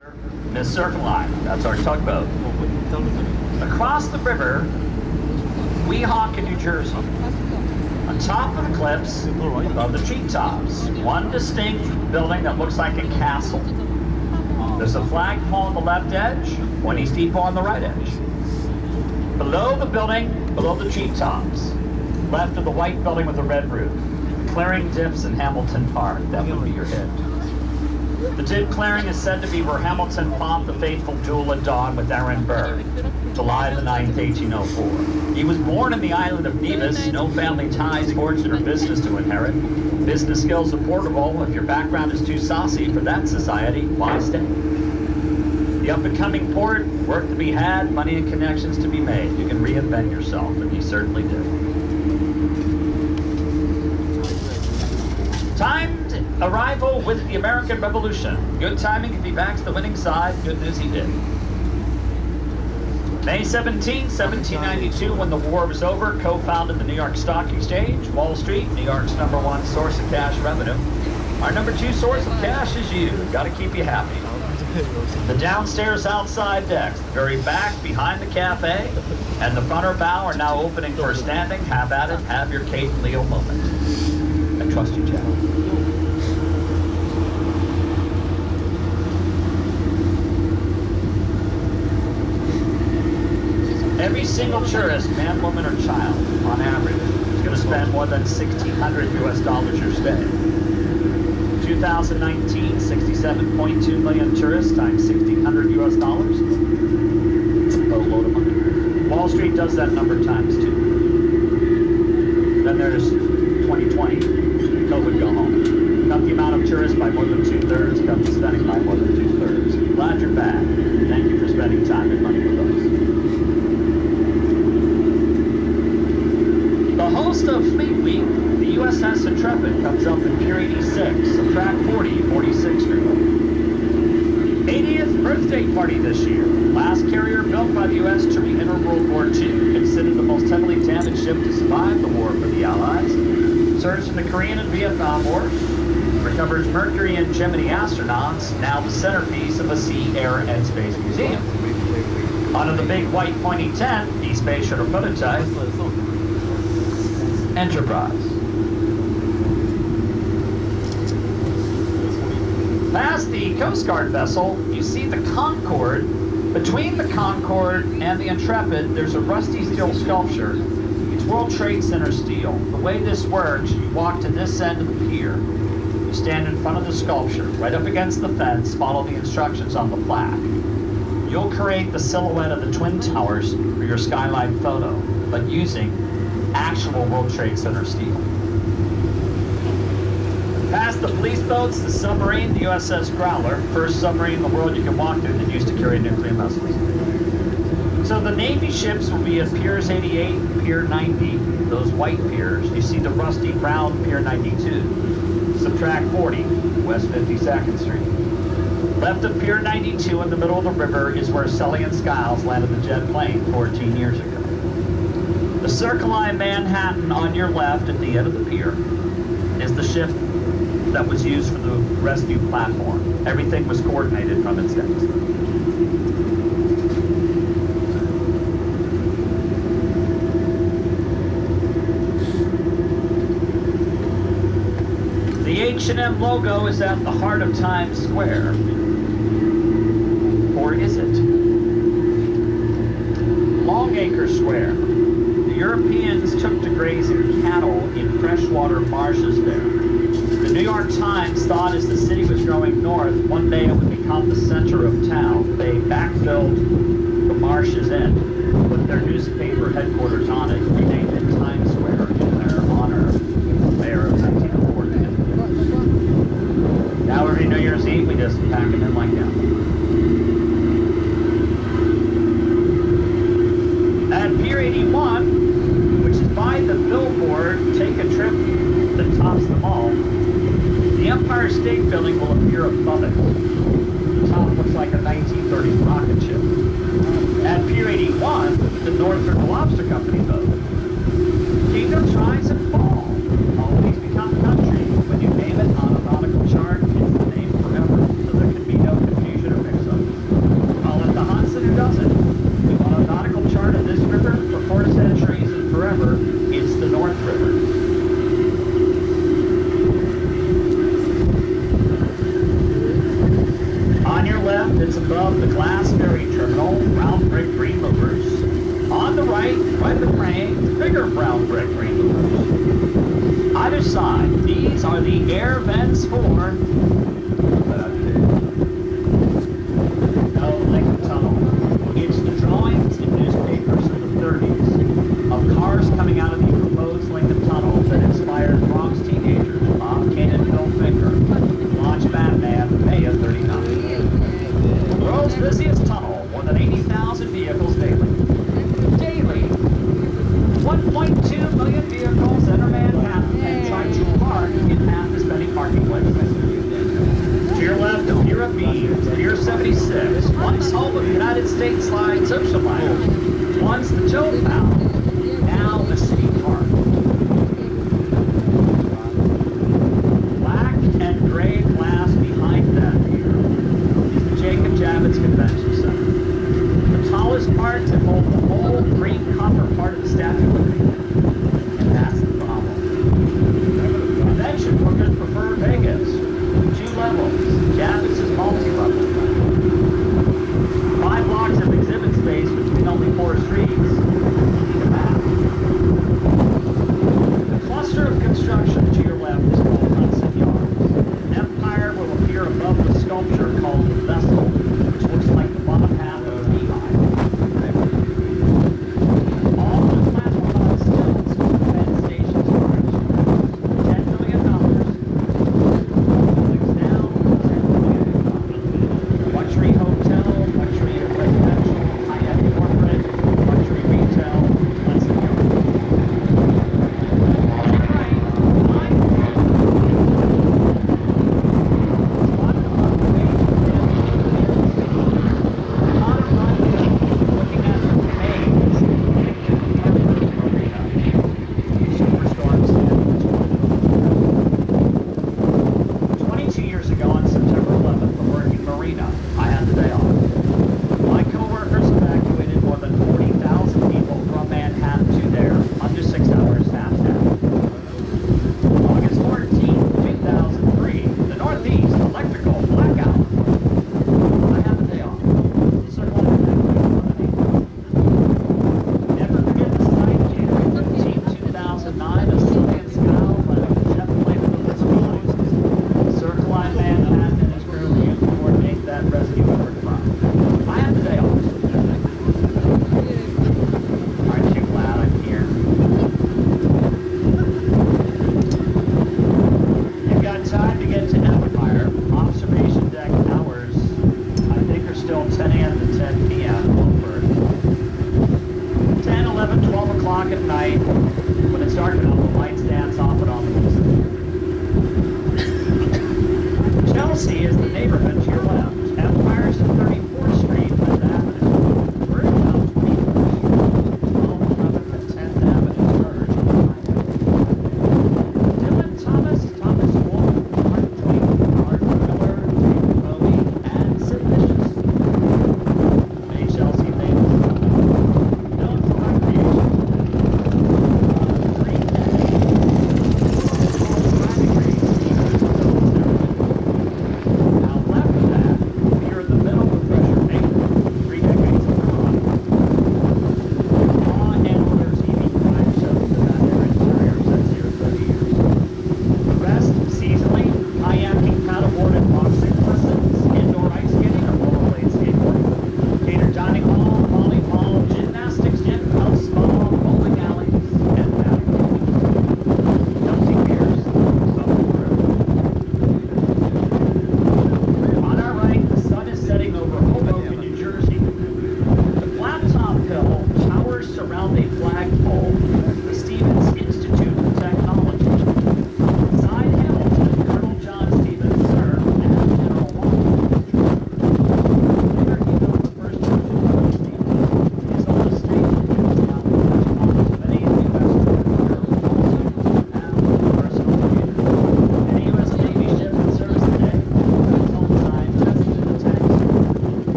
The Circle Line, that's our tugboat. Across the river, Weehawken, New Jersey. On top of the cliffs, above the treetops, one distinct building that looks like a castle. There's a flagpole on the left edge, one East Depot on the right edge. Below the building, below the treetops, left of the white building with the red roof, clearing dips in Hamilton Park. That would be your hit. The dip clearing is said to be where Hamilton fought the fateful duel at dawn with Aaron Burr, July the 9th, 1804. He was born in the island of Nevis, no family ties, fortune, or business to inherit. Business skills are portable. If your background is too saucy for that society, why stay? The up-and-coming port, work to be had, money and connections to be made. You can reinvent yourself, and you certainly do. Timed arrival with the American Revolution. Good timing if he backs the winning side. Good news he did. May 17, 1792, when the war was over, co-founded the New York Stock Exchange. Wall Street, New York's #1 source of cash revenue. Our #2 source of cash is you. Got to keep you happy. The downstairs outside decks, the very back behind the cafe, and the front or bow are now opening for standing. Have at it. Have your Kate and Leo moment. I trust you, Jack. Every single tourist, man, woman, or child, on average, is going to spend more than $1,600 US your stay. 2019, 67.2 million tourists times $1,600 US. A load of money. Wall Street does that number times 2. Then there's 2020, COVID go home. Cut the amount of tourists by more than 2/3, cut the spending by more than 2/3. Glad you're back. Thank you for spending time and money with us. The host of Fleet Week, the USS Intrepid, comes up in Pier 86, subtract 40, 46th Street. 80th birthday party this year. Last carrier built by the U.S. to re-enter World War II, considered the most heavily damaged ship to survive the war for the Allies. Serves in the Korean and Vietnam Wars. Recovers Mercury and Gemini astronauts, now the centerpiece of a Sieh Air and Space Museum. Under the big white pointy tent, the space shuttle prototype, Enterprise. Past the Coast Guard vessel, you see the Concorde. Between the Concorde and the Intrepid, there's a rusty steel sculpture. It's World Trade Center steel. The way this works, you walk to this end of the pier. You stand in front of the sculpture, right up against the fence, follow the instructions on the plaque. You'll create the silhouette of the Twin Towers for your Skyline photo, but using actual World Trade Center steel. Past the police boats, the submarine, the USS Growler, first submarine in the world you can walk through that used to carry nuclear missiles. So the Navy ships will be at Piers 88 and Pier 90, those white piers. You see the rusty brown Pier 92. Subtract 40, West 52nd Street. Left of Pier 92 in the middle of the river is where Sully and Skiles landed the jet plane 14 years ago. The Circle Line Manhattan on your left at the end of the pier is the ship that was used for the rescue platform. Everything was coordinated from its decks. The H&M logo is at the heart of Times Square. Or is it? Longacre Square. The Europeans took to grazing cattle in freshwater marshes there. The New York Times thought as the city was growing north, one day it would become the center of town. They backfilled the marshes in, put their newspaper headquarters on it, renamed it Times Square in their honor, the mayor of 1904. Now every New Year's Eve we just pack them in like that. At Pier 81, which is by the billboard, take a trip that tops them all, the Empire State Building will appear above it. The top looks like a 1930s rocket ship. At Pier 81, the Northern Lobster Company boat. Kingdoms rise and fall. Always become country. When you name it on a nautical chart, it's the name forever, so there can be no confusion or mix-up. brown brick rainbows. Either side, these are the air vents for no Lincoln Tunnel. It's the drawings in newspapers in the 30s of cars coming out of the proposed Lincoln Tunnel that inspired Bronx teenagers, Bob Kane and Bill Finger, to launch Batman in May of 39. The world's busiest tunnel, more than 80,000 vehicles daily. Daily! 1.2 million vehicles enter Manhattan and try too hard to get past this many parking places.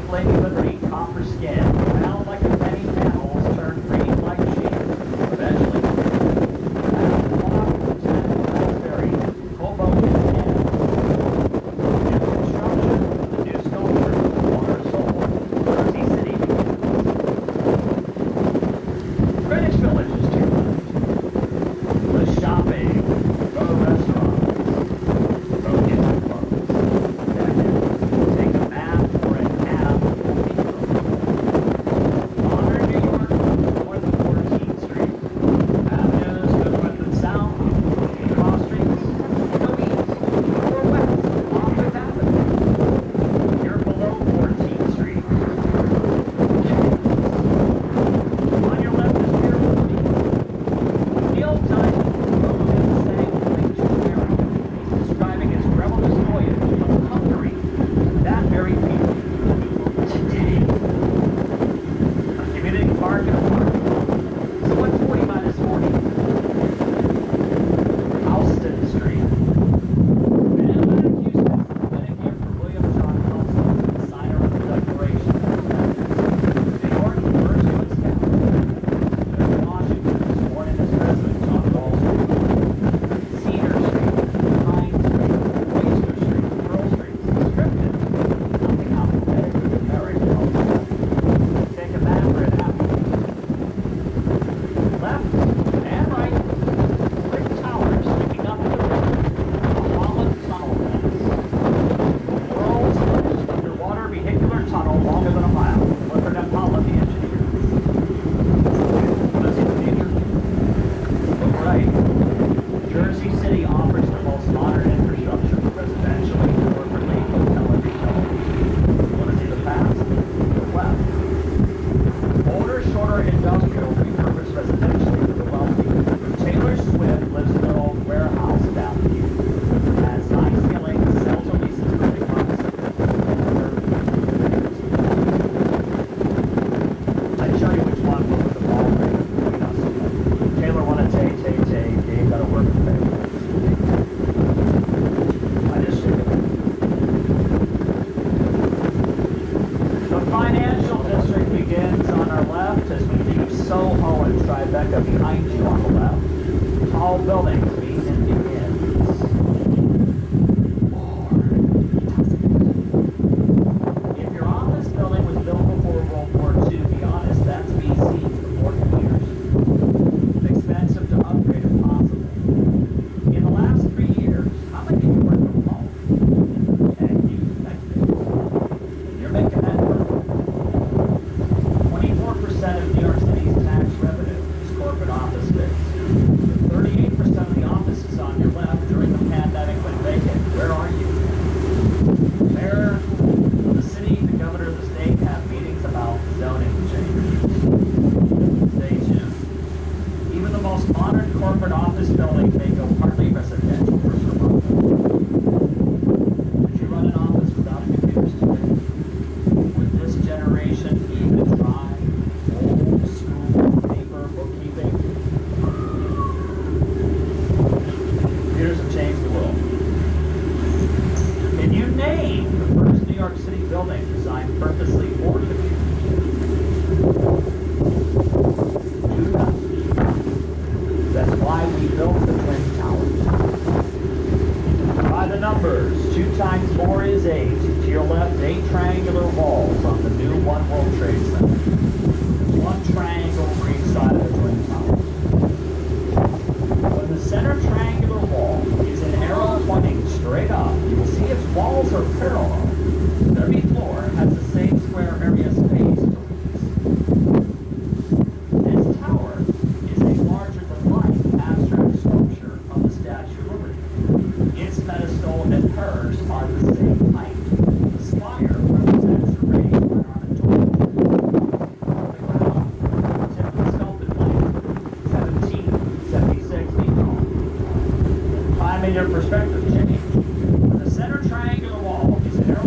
like Lady Liberty, copper skin, round like a penny panels, turned green like sheep. Eventually, that's the walk, Lieutenant Raspberry, Hoboken, and new construction, the new sculpture, water soul, Jersey City. Greenwich Village is too much. The shopping, go to restaurants, go get your clothes. Take a nap or a nap. Modern New York, north of 14th Street. Avenues go north and south. Cross streets, go east or west along Fifth Avenue. You're below 14th Street. On your left is Pier 40. Neil Diamond wrote in saying things to America. He's describing his rebellious voyage from Hungary, that very week, today. A community park and a park. So what's 40 minus 40? Houston Street. Been in Houston. Been in here for William John Houston, signer of the Declaration. New York, first U.S. capital. George Washington was born in his residence on Wall Street. Cedar Street, Pine Street, Oyster Street, Pearl Street, scripted. Nothing alphabetic with American alphabet. Take a map or an apple. Left and right, brick towers sticking up to the river. A Holland tunnel fence. World's largest underwater vehicular tunnel longer than a mile. Clifford F. Holland, the engineer. Want to see the future? Look right. Jersey City offers the most modern infrastructure for residential, corporate, television. Want to see the past? Look left. Older, shorter industrial repurposed residentially for the wealthy. Taylor Swift lives in their old warehouse down here. Has high ceilings, sells or leases building months. I'd show you which one was the ball rate. Taylor wanted Tay. Dave got to work with Tay. I just showed you. The financial district begins on our left as we leave Soho and Tribeca behind you on the left. Tall buildings meet and begins. If your office building was built before World War II, be honest, that's BC, before computers. Expensive to upgrade if possible. In the last 3 years, how many of you work from home? And you you're making that work. 24% of New York City's tax revenue is corporate office space. 38% of the offices on your left during the pandemic went vacant. Where are you? Mayor of the city, the governor of the state have meetings about zoning changes. Stay tuned. Even the most modern corporate office building may go partly residential for some months. Could you run an office without computers today? Would this generation even try old school paper bookkeeping? Computers have changed the world. Can you name the first New York City building designed purposely for computers? Do not. That's why we built the Twin Towers. By the numbers, 2 times 4 is 8. To your left, 8 triangular walls on the new One World Trade Center. One triangle for each side of the Twin Towers. When the center triangular wall is an arrow pointing straight up, you will see its walls are parallel. Every floor has the same square area space to lease. This tower is a larger-than-life abstract sculpture of the Statue of Liberty. Its pedestal and hers are the same height. The spire represents the raised ornamental. On the ground, typically sculpted plane, 1776 feet tall. Time in your perspective change. When the center triangular wall is an arrow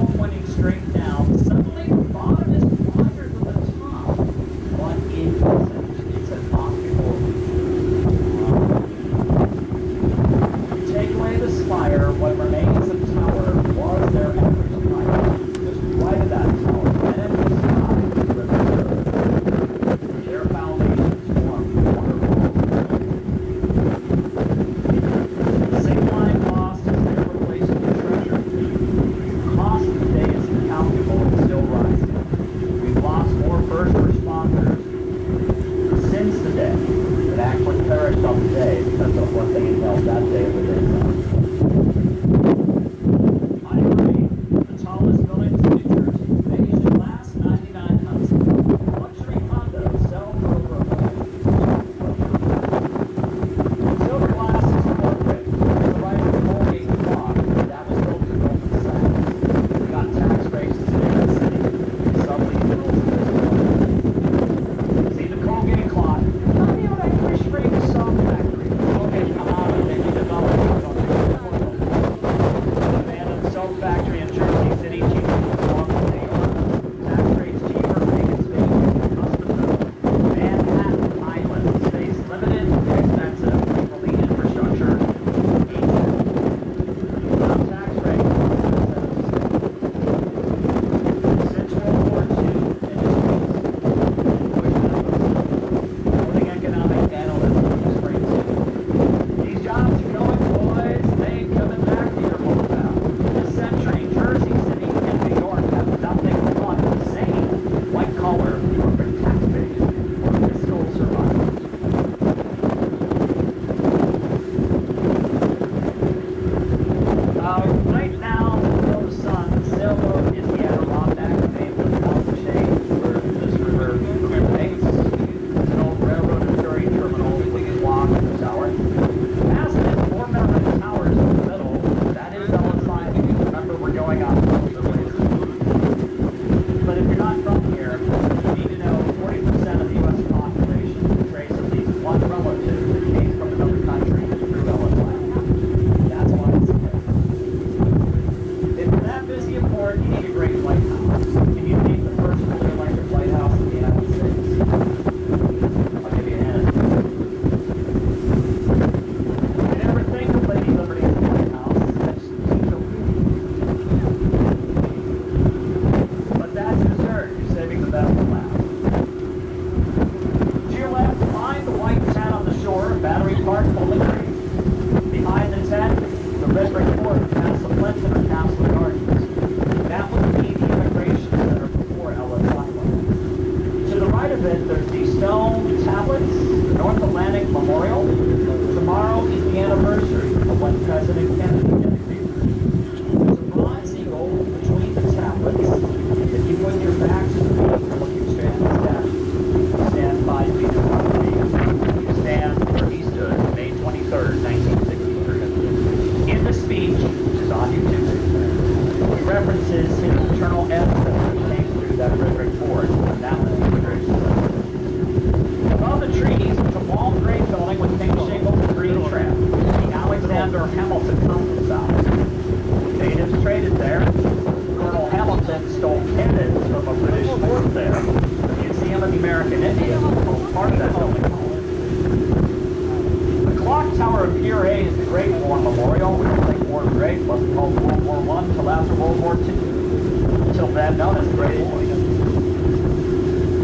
great point.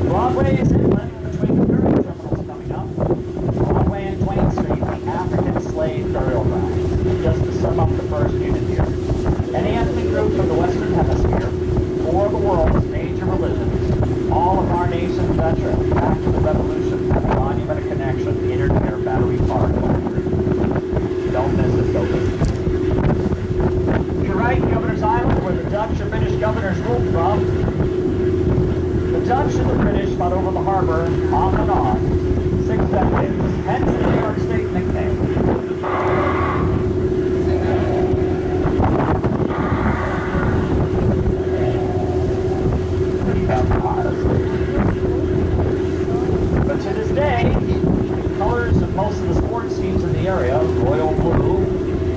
Broadway is inlet between the ferry terminals coming up. Broadway and Twain Street, the African slave burial grounds. Just to sum up the first unit here. Any ethnic group from the Western Hemisphere, four of the world's major religions, all of our nation's veterans back to the Revolution have a monumental connection entered near Battery Park. Don't miss it, go visit. You're right, Governor's Island, where the Dutch or British governors ruled from. The Dutch and the British fought over the harbor off and on 6 decades, hence the New York State nickname. But to this day, the colors of most of the sports teams in the area, royal blue,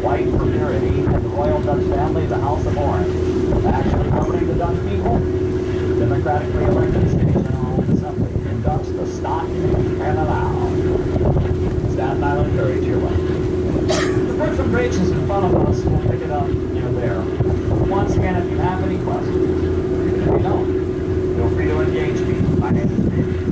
white for purity, and the royal Dutch family, the House of Orange, actually governing the Dutch people, democratically elected state general assembly, conducts the Stadt and allow. Staten Island Ferry to your left. The Brooklyn Bridge is in front of us. We'll pick it up near there. Once again, if you have any questions, even if you don't, feel free to engage me. My name is Steve.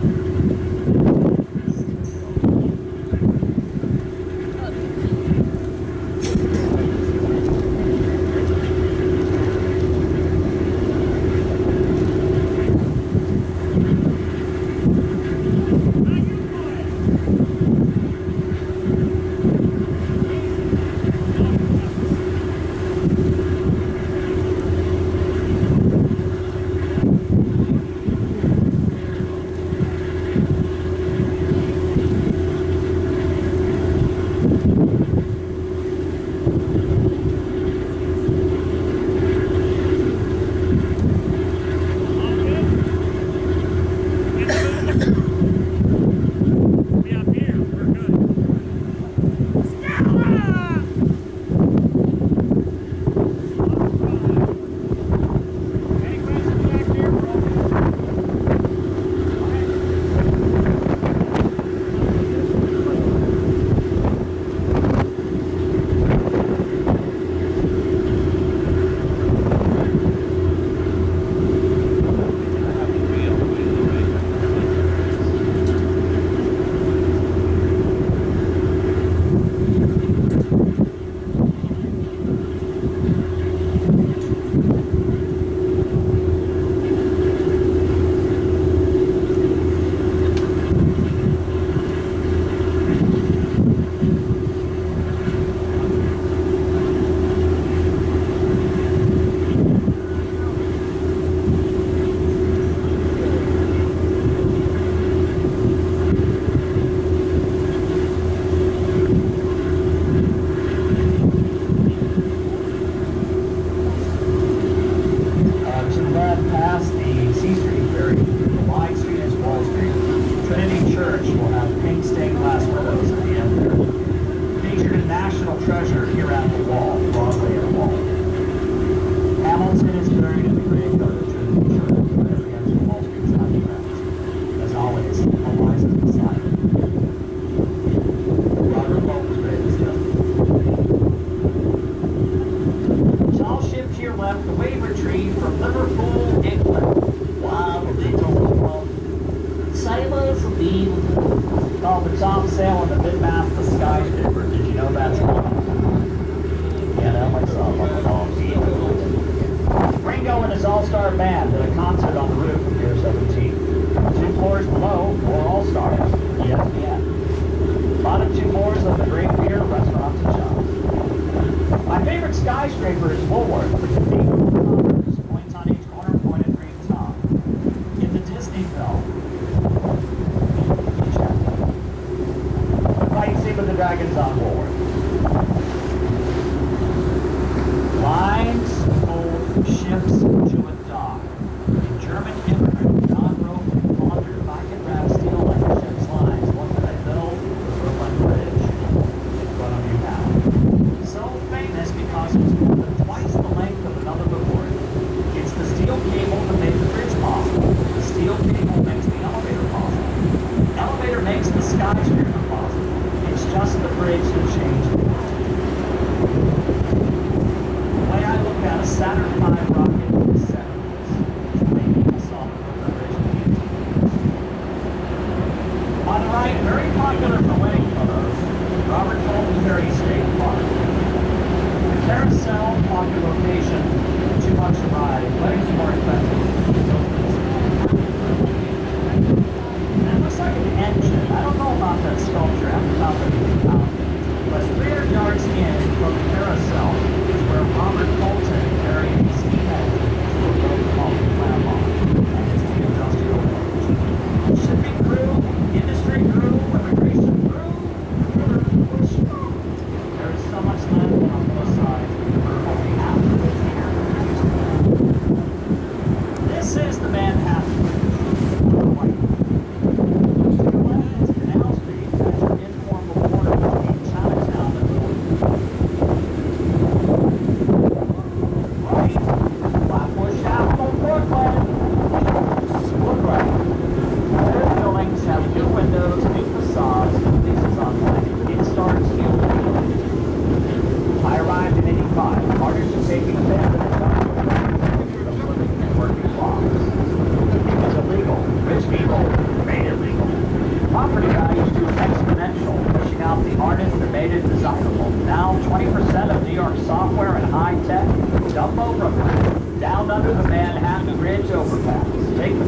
skyscraper possible. It's just the bridge that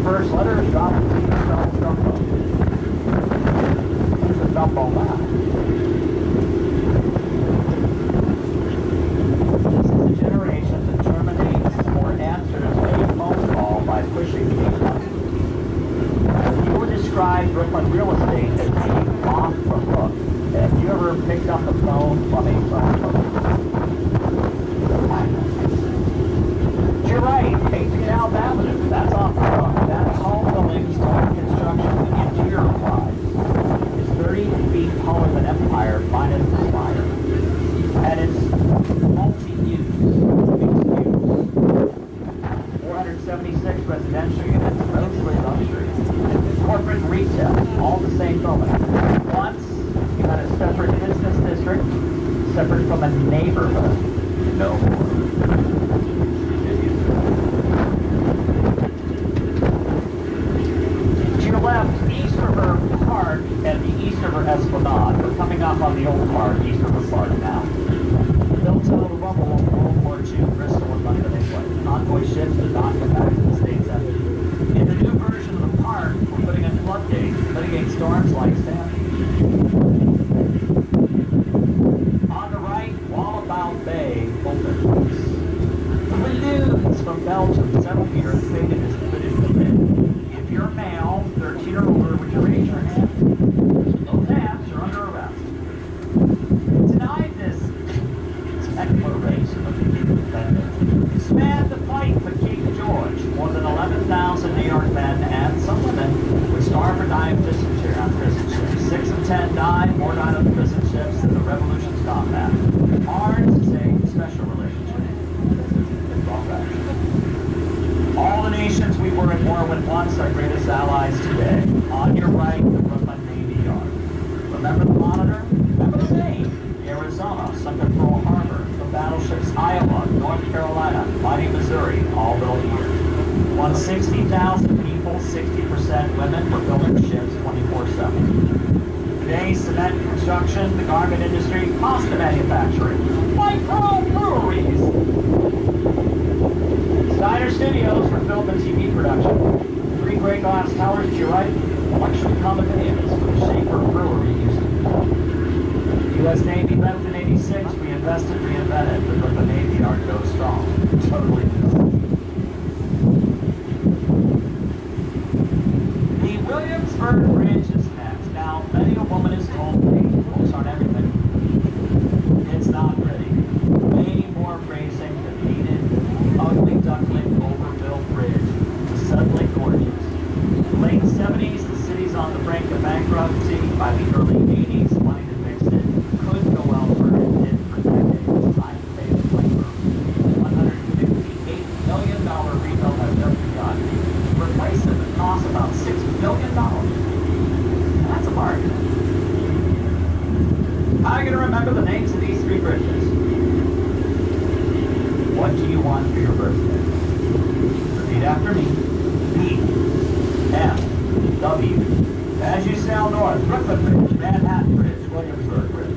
first letter is dropped and spells Dumbo. Here's a Dumbo map. This is a generation that terminates or answers a phone call by pushing a button. You would describe Brooklyn real estate as being off the hook. Have you ever picked up the phone from a phone book? You're right, 8 DeKalb Avenue. That's off the hook. That's home buildings, total construction, the interior applies. It's 30 feet taller than Empire, minus the spire. And it's multi-use, mixed use. 476 residential units, mostly luxury. Corporate and retail, all the same building. Once, you had a separate business district, separate from a neighborhood. No more. To your left, East River Park and the East River Esplanade. We're coming up on the old park, East River Park now. Built out of the rubble of World War II, Bristol and London, England. Convoy ships did not come back to the States after. In the new version of the park, we're putting in floodgates to mitigate storms like Sandy. On the right, Wallabout Bay opens. The balloons from Belgium, several meter inflated as put in the bid. If you're male, 13 or older, would you raise your hand? Those hands are under arrest. Tonight, this declaration of the independence spanned the fight for King George. More than 11,000 New York men and some women would starve or die of dysentery on prison ships. 6 of 10 died, more died on the prison ships than the Revolution's combat. Ours is a special relationship. All the nations we were at war with once are greatest allies today. On your right, the Brooklyn Navy Yard. Remember the Monitor? Remember the name? The Arizona, sunk at Pearl Harbor. The battleships Iowa, North Carolina, Mighty Missouri, all built here. 160,000 people, 60% women, were building ships 24/7. Today, cement construction, the garment industry, pasta manufacturing, micro breweries. Steiner Studios for film and TV production. 3 gray glass towers to your right, luxury condominiums for the Schaefer Brewery Houston. U.S. Navy left in '86, we invested, reinvented, but the Navy Yard goes strong. Totally new. The Williamsburg Bridge is next. Now, many a woman is told, hey, books aren't everything. It's not pretty. Way more bracing than needed. Ugly duckling overbuilt bridge. Suddenly gorgeous. Late 70s, the city's on the brink of bankruptcy. By the early 80s, money to fix it could go elsewhere and did for decades. Time to pay the labor. $158 million rebuild has just begun. To replace it, it costs about $6 billion. That's a bargain. How are you going to remember the names of these 3 bridges? What do you want for your birthday? Repeat after me. B, M, W. As you sail north, Brooklyn Bridge, Manhattan Bridge, Williamsburg Bridge.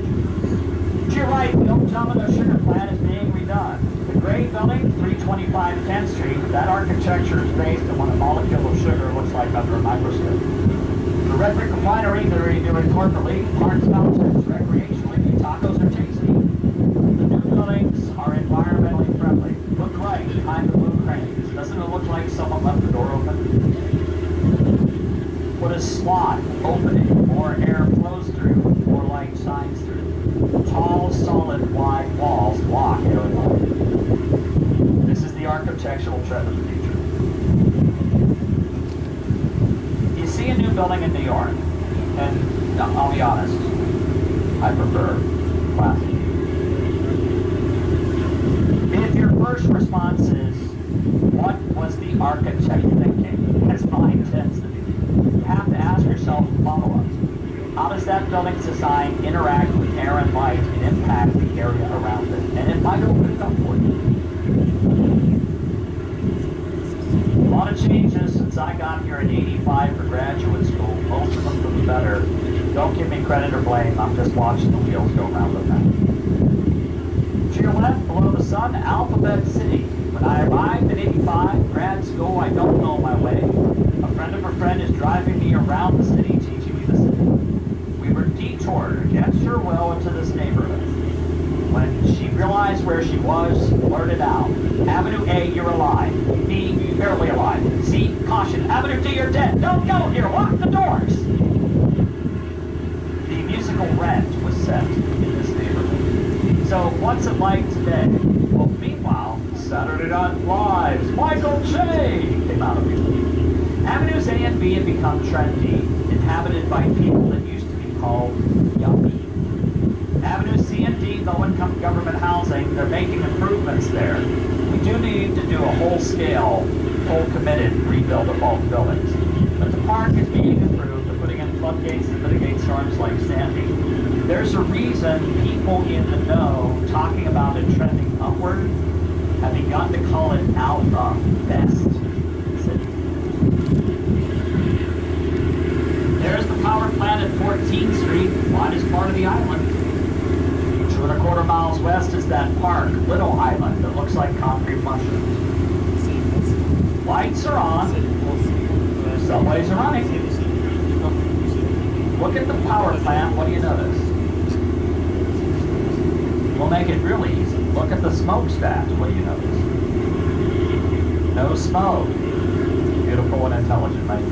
To your right, the old Domino Sugar Plant is being redone. The gray building, 325 10th Street, that architecture is based on what a molecule of sugar looks like under a microscope. The Red Brick Refinery, they're doing corporately, parks, mountains, recreationally, tacos are tasty. The new buildings are environmentally friendly. Look right behind the blue cranes. Doesn't it look like someone left the door open? Put a slot opening, more air flows through, more light shines through. Tall, solid, wide walls block air and light. This is the architectural trend of the future. You see a new building in New York, and I'll be honest, I prefer classic. If your first response is, what was the architect thinking? As mine tends to be. You have to ask yourself follow-ups. How does that building's design interact with air and light and impact the area around it? And it might open it up for you. A lot of changes since I got here in '85 for graduate school, most of them for the better. Don't give me credit or blame, I'm just watching the wheels go round and round. To your left, below the sun, Alphabet City. When I arrived in '85, grad school, I don't know my way. A where she was, blurted out. Avenue A, you're alive. B, barely alive. C, caution. Avenue D, you're dead. Don't go here. Lock the doors. The musical Rent was set in this neighborhood. So what's it like today? Well, meanwhile, Saturday Night Live's Michael J. came out of it. Avenues A and B have become trendy, inhabited by people that used to be called yuppie. Avenues C and D, low-income government housing, they're making improvements there. We do need to do a whole-scale, whole-committed rebuild of all the buildings. But the park is being improved. They're putting in floodgates to mitigate storms like Sandy. There's a reason people in the know, talking about it trending upward, have begun to call it Alpha Best City. There's the power plant at 14th Street, widest part of the island. 2¼ miles west is that park, Little Island, that looks like concrete mushrooms. Lights are on. Subways are running. Look at the power plant. What do you notice? We'll make it really easy. Look at the smokestack. What do you notice? No smoke. Beautiful and intelligent, right?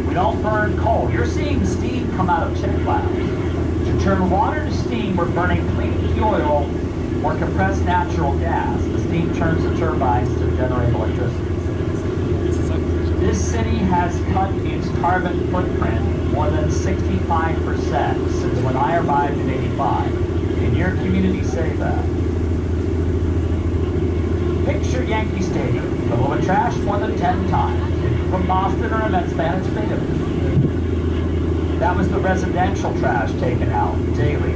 We don't burn coal. You're seeing steam come out of check valves. To turn water to steam, we're burning clean fuel or compressed natural gas. The steam turns the turbines to generate electricity. This city has cut its carbon footprint more than 65% since when I arrived in '85. Can your community say that? Picture Yankee Stadium, full of trash more than 10 times. If you're from Boston or a Mets fan, it's famous. That was the residential trash taken out daily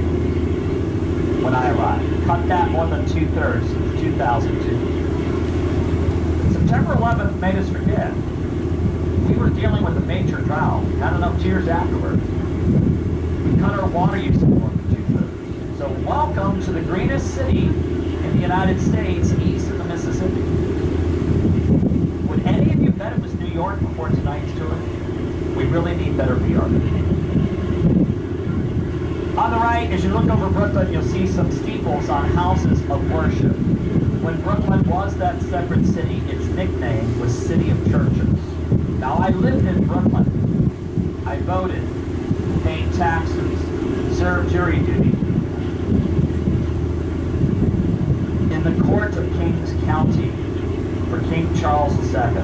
when I arrived. Cut that more than 2/3 since 2002. September 11th made us forget. We were dealing with a major drought. Had enough tears afterward. We cut our water use more than 2/3. So welcome to the greenest city in the United States east of the Mississippi. Would any of you bet it was New York before tonight's tour? We really need better PR. On the right, as you look over Brooklyn, you'll see some steeples on houses of worship. When Brooklyn was that separate city, its nickname was City of Churches. Now, I lived in Brooklyn. I voted, paid taxes, served jury duty. In the court of Kings County for King Charles II.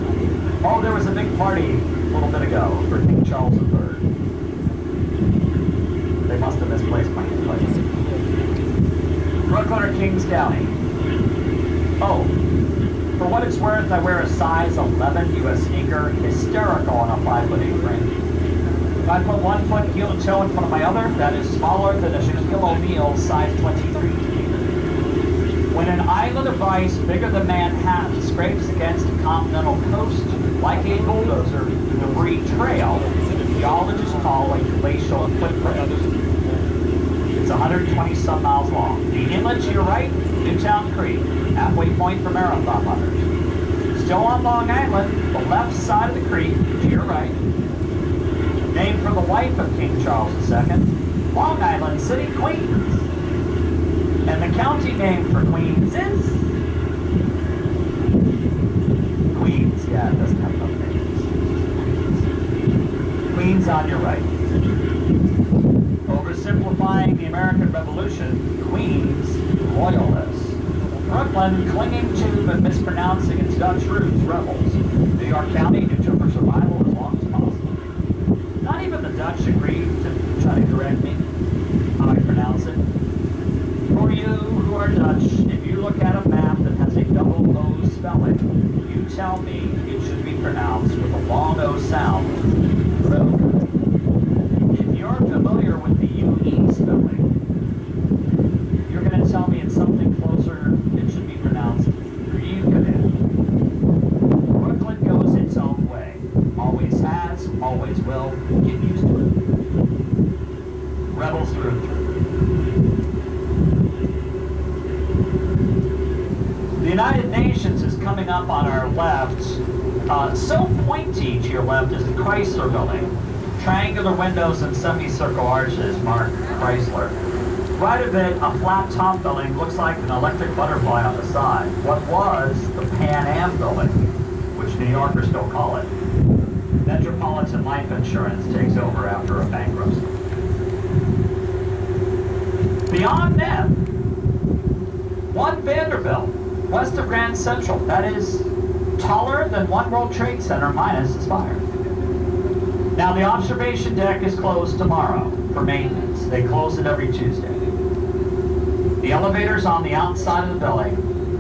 Oh, there was a big party a little bit ago for King Charles III. They must have misplaced my place. Brooklyn or Kings County? Oh, for what it's worth, I wear a size 11 U.S. sneaker, hysterical on a 5'8" frame. If I put 1 foot heel to toe in front of my other, that is smaller than a Shaquille O'Neal size 23 sneaker. When an island of ice bigger than Manhattan scrapes against a continental coast, like a bulldozer, the debris trail, geologists call a glacial footprint. It's 120 some miles long. The inlet to your right, Newtown Creek, halfway point for marathon runners. Still on Long Island, the left side of the creek to your right. Named for the wife of King Charles II, Long Island City, Queens. And the county name for Queens is Queens. Yeah, it doesn't have enough names. Queens on your right. Oversimplifying the American Revolution, Queens, royalists. Brooklyn, clinging to but mispronouncing its Dutch roots, rebels. New York County, who took for survival as long as possible. Not even the Dutch agreed to try to correct me how I pronounce it. For you who are Dutch, if you look at a map that has a double O spelling, you tell me it should be pronounced with a long O sound. Rogue. If you're familiar with the UE spelling, you're going to tell me it's something closer. It should be pronounced Ryukadin. Brooklyn goes its own way. Always has, always will. Get used to it. Rebels through and through. The United Nations is coming up on our left. So pointy to your left is the Chrysler Building. Triangular windows and semicircle arches mark Chrysler. Right of it, a flat top building looks like an electric butterfly on the side. What was the Pan Am building, which New Yorkers still call it. Metropolitan Life Insurance takes over after a bankruptcy. Beyond them, One Vanderbilt, west of Grand Central. That is taller than One World Trade Center minus the spire. Now the observation deck is closed tomorrow for maintenance. They close it every Tuesday. The elevator's on the outside of the building,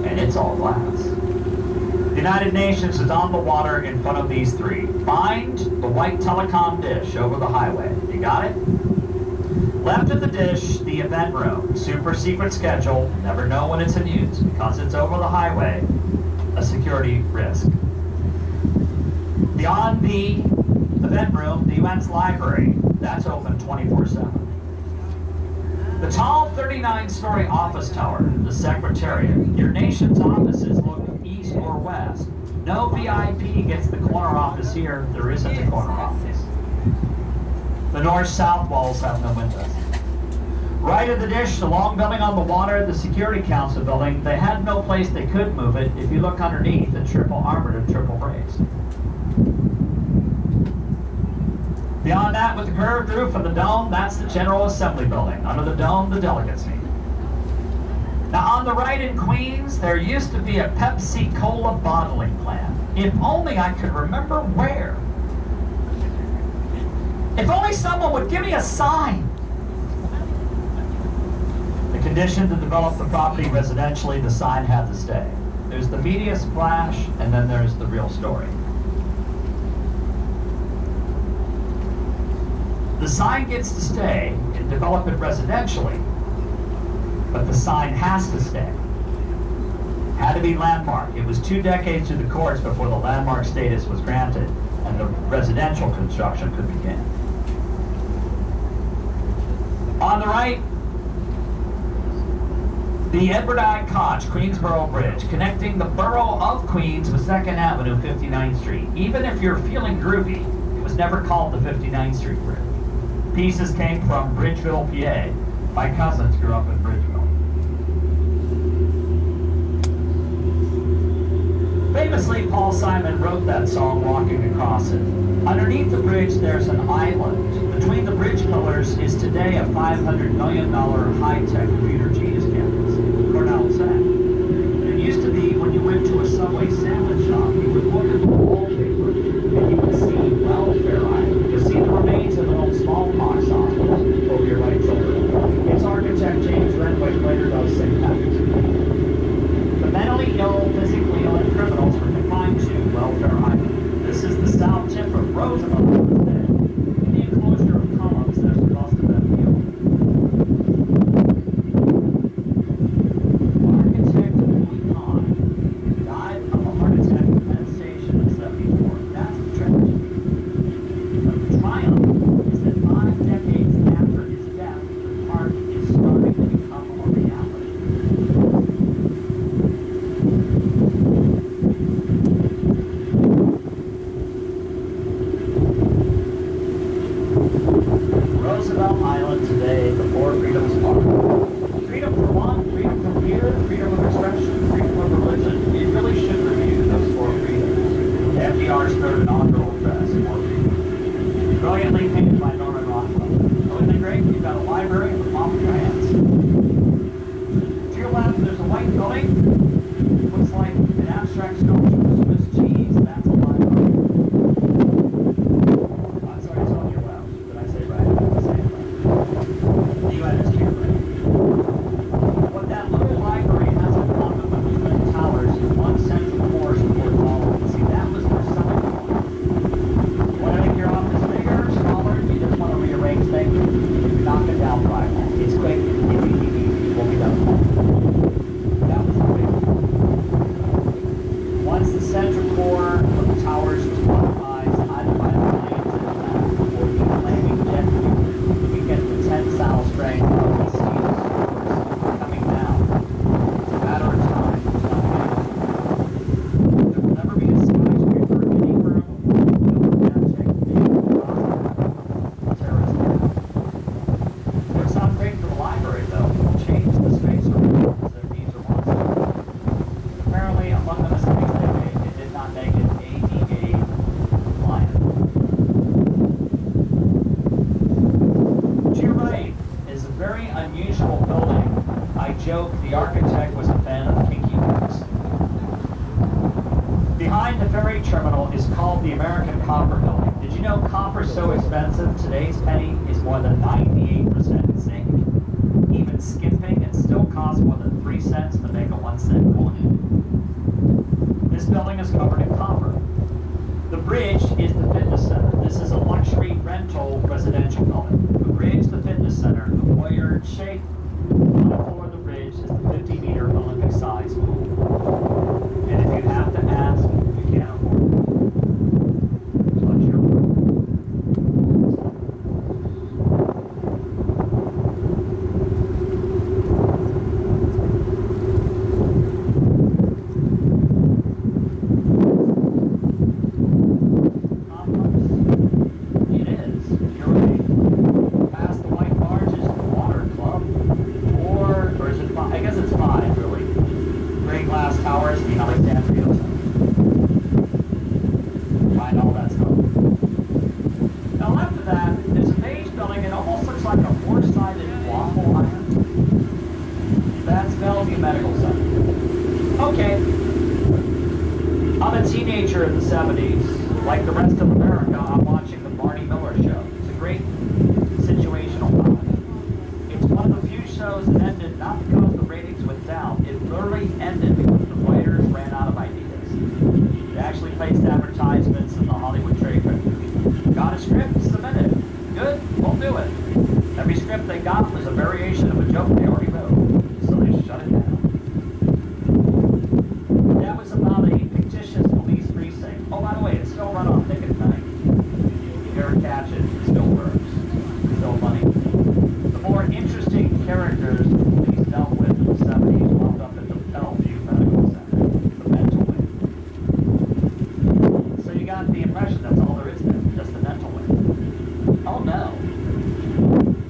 and it's all glass. The United Nations is on the water in front of these three. Find the white telecom dish over the highway. You got it? Left of the dish, the event room. Super secret schedule. Never know when it's in use because it's over the highway. A security risk. Beyond the event room, the UN's library. That's open 24/7. The tall 39-story office tower, the Secretariat. Your nation's offices look east or west. No VIP gets the corner office here. There isn't a corner office. The north-south walls have no windows. Right of the dish, the long building on the water, the Security Council building. They had no place they could move it. If you look underneath, it's triple armored and triple braced. Beyond that, with the curved roof of the dome, that's the General Assembly building. Under the dome, the delegates meet. Now on the right in Queens, there used to be a Pepsi Cola bottling plant. If only I could remember where. If only someone would give me a sign. The condition to develop the property residentially, the sign had to stay. There's the media splash, and then there's the real story. The sign gets to stay and develop it residentially, but the sign has to stay. Had to be landmark. It was 2 decades through the courts before the landmark status was granted and the residential construction could begin. On the right, the Edward I. Koch Queensboro Bridge, connecting the borough of Queens with 2nd Avenue, 59th Street. Even if you're feeling groovy, it was never called the 59th Street Bridge. Pieces came from Bridgeville, PA. My cousins grew up in Bridgeville. Famously, Paul Simon wrote that song, Walking Across It. Underneath the bridge, there's an island. Between the bridge pillars is today a $500 million high-tech computer genius campus, Cornell Tech. It used to be when you went to a Subway sandwich shop, you would look at the wallpaper and you would see Welfare Island. You see the remains of an old smallpox hospital over your right shoulder. Its architect, James Renwick, later does St. Patrick's. The mentally ill, physically ill, and criminals were confined to Welfare Island. This is the south tip of Roosevelt today. In the enclosure of columns, there's the cost of that field. Architect Louis Kahn died of a heart attack at Penn Station in '74. That's the tragedy. But the triumph is that 5 decades after his death, the park is starting to become a reality. joke the architect was a fan of kinky boots. Behind the ferry terminal is called the American Copper Building. Did you know copper's so expensive, today's penny is more than 98% zinc? Even skimping, it still costs more than 3 cents to make a 1-cent coin. This building is covered in copper. The bridge is the fitness center. This is a luxury rental residential building. The bridge, the fitness center, the warrior shape. On the floor of the bridge is the 50-meter Olympic-sized pool. And if you have to ask, you can't afford it. Touch your room. It is. You're right. Past the white barge is the water club. Or is it 5? I guess it's 5, really. Gray glass towers, the Alexandria Center. Find all that stuff. Now after that, there's a beige building. It almost looks like a 4-sided waffle iron. That's Bellevue Medical Center. Okay. I'm a teenager in the 70s. Like the rest of America, I'm watching the Barney Miller show. It's a great situational comedy. It's one of the few shows that ended not because the ratings went down. It literally ended because the writers ran out of ideas. It actually placed advertisements in the Hollywood Trade Fair. Got a script? Submit it. Good? We'll do it. Every script they got was a variation of a joke they already wrote. So they shut it down. That was about a fictitious police precinct. Oh, by the way, it's still run on thick at night. You never catch it. It still works. It's still funny. The more interesting characters the police dealt with in the 70s wound up at the Bellevue Medical Center, the mental wing. So you got the impression that's all there is there, just the mental wing. Oh no.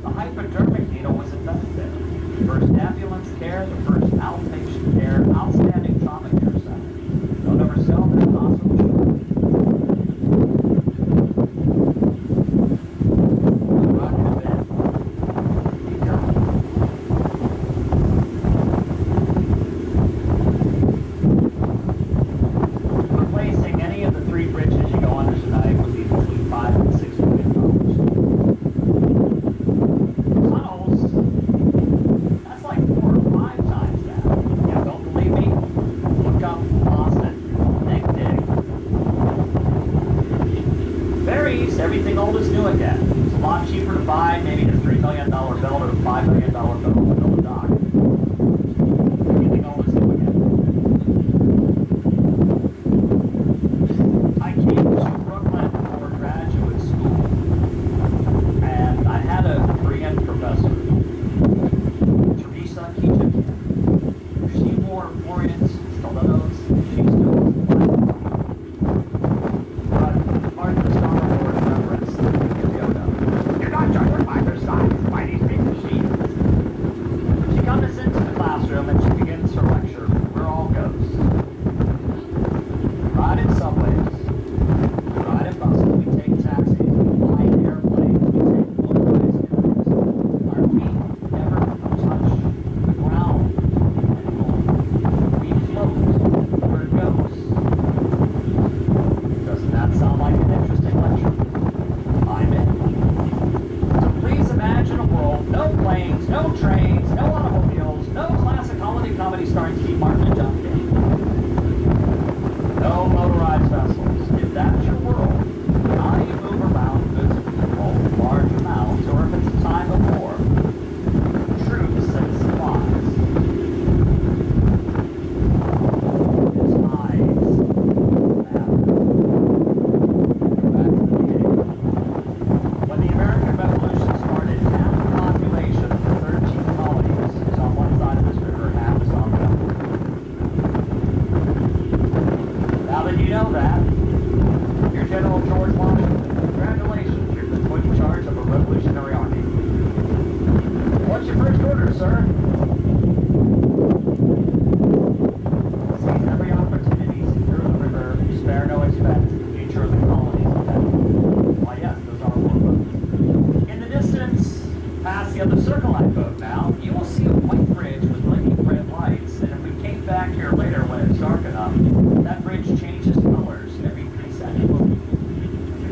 The hypodermic needle was invented there. The first ambulance care, the first outpatient care, outstanding trauma care center. Don't ever sell that hospital short. Rocking a bed. Be careful. Replacing any of the 3 bridges you go under tonight would be between $5 and $6 million. Tunnels, that's like 4 or 5 times that. Yeah, don't believe me? Look up Boston. Dig. Ferries, everything old is new again. It's a lot cheaper to buy maybe a $3 million bill or a $5 million bill to build a dock. Everything old is new again. I came to Brooklyn for graduate school, and I had a brilliant professor, Teresa Keaton. She wore Florian's stilettos, and she still was black. But part of the Star Wars reference, Yoda. You're not judging by their size, by these big machines. She come to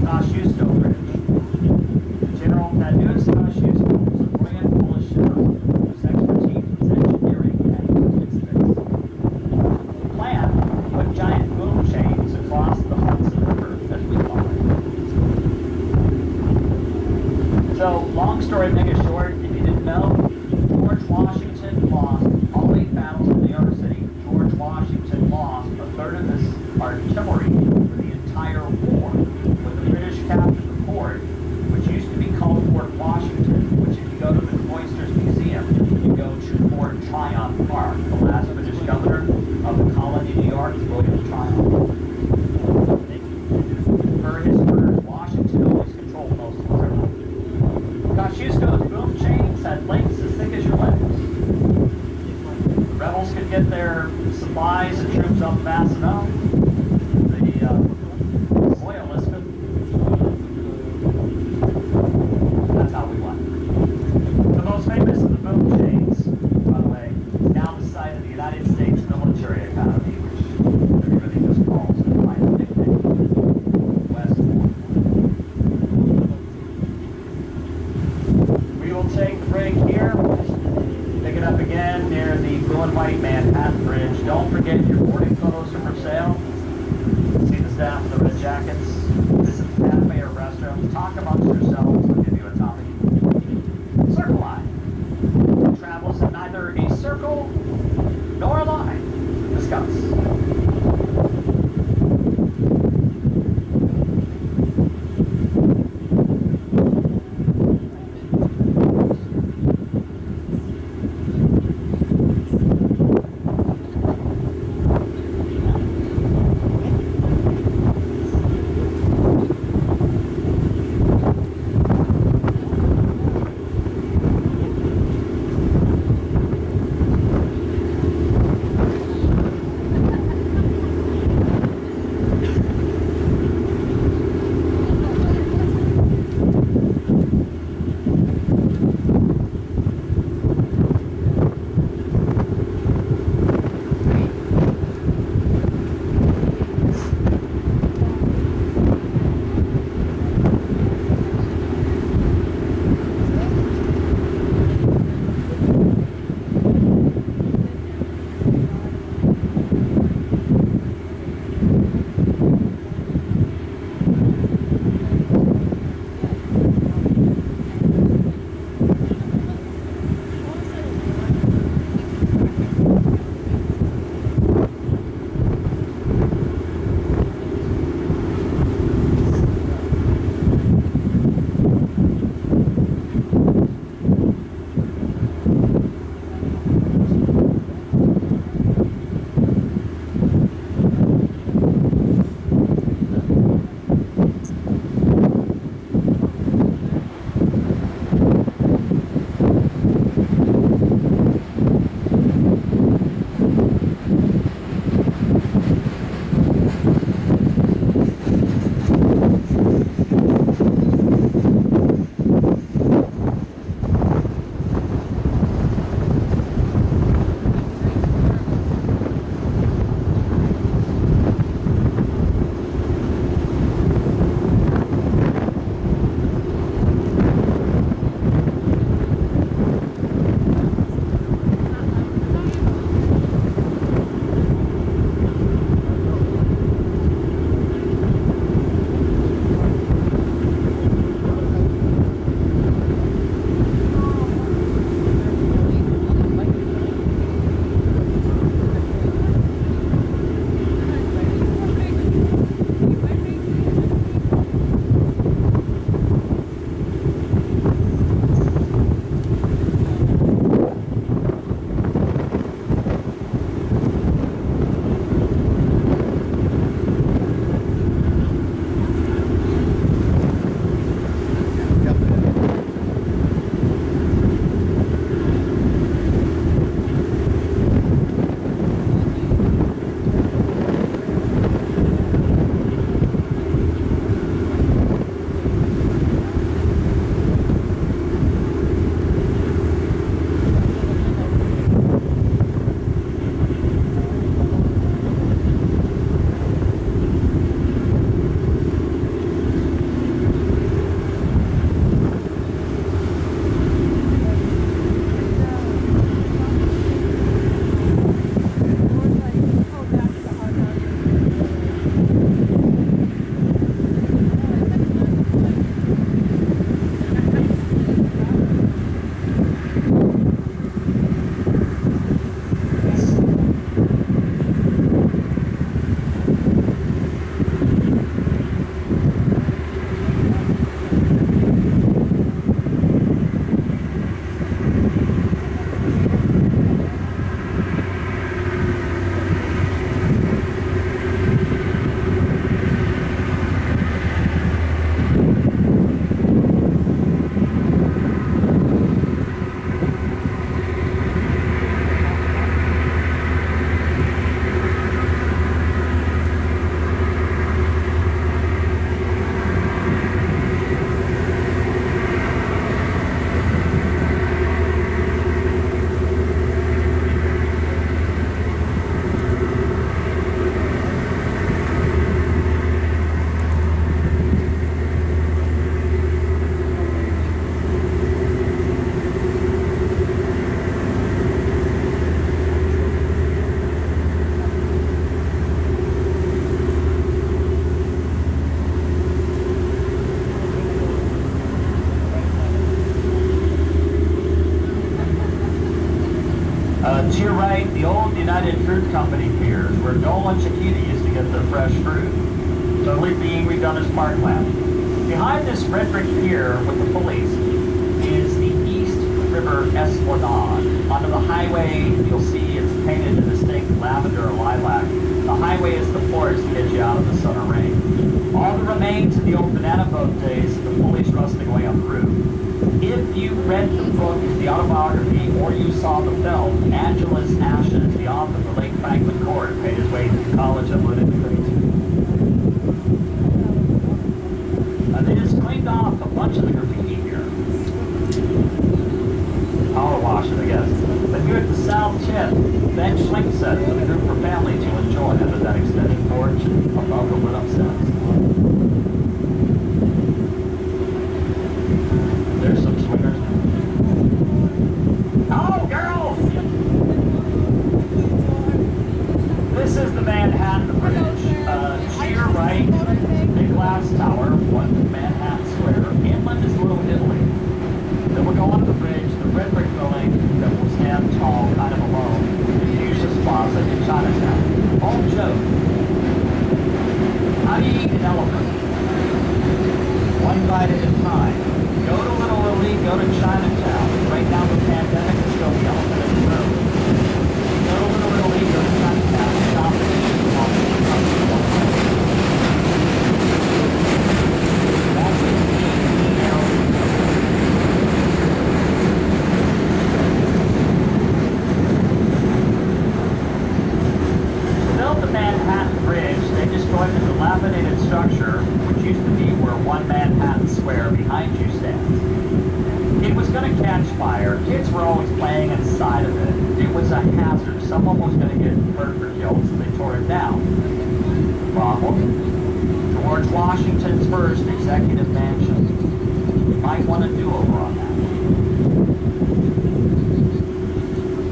Kosciuszko Bridge. General Tadeusz Kosciuszko was a brilliant Polish general whose expertise was engineering and logistics. The plan put giant boom chains across the Hudson River, as we call it. So, long story mega short, if you didn't know, George Washington lost all 8 battles in New York City. George Washington lost a third of his artillery for the entire war, with the British captured the fort, which used to be called Fort Washington, which if you go to the Cloisters Museum, you go to Fort Tryon Park. The last British governor of the colony New York, William Tryon. Per his orders, Washington always controlled most of the river. Kosciuszko's boom chain United Fruit Company Piers, where Noel and Chiquita used to get their fresh fruit, totally being redone as parkland. Behind this red brick pier with the pulleys is the East River Esplanade. Onto the highway, you'll see it's painted a distinct lavender or lilac. The highway is the porch to get you out of the sun or rain. All the remains of the old banana boat days, the pulleys rusting away on the roof. If you read the book, the autobiography, or you saw the film, Angela's Ashes, the author of the late Franklin Court, paid his way to college and lived in the They just cleaned off a bunch of the graffiti here. Power wash it, I guess. But here at the south tip, bench swing set for the group or family to enjoy under that extended porch above the lit up steps. There's some swingers. Oh, girls! This is the Manhattan Bridge. To your right, big glass tower, one Manhattan Square. Inland is Little Italy. Then we'll go on the bridge, the red brick building that will stand tall, kind of alone, the Fuchsia's Plaza in Chinatown. All joke. How do you eat an elephant? One bite at a time. Go to Little Italy, go to Chinatown. Right now the pandemic is still the elephant in the room. Go to Little Italy, go to Chinatown, shop and eat. Dilapidated structure, which used to be where one Manhattan Square behind you stands. It was going to catch fire. Kids were always playing inside of it. It was a hazard. Someone was going to get hurt or killed, so they tore it down. Problem? George Washington's first executive mansion. You might want to do over on that.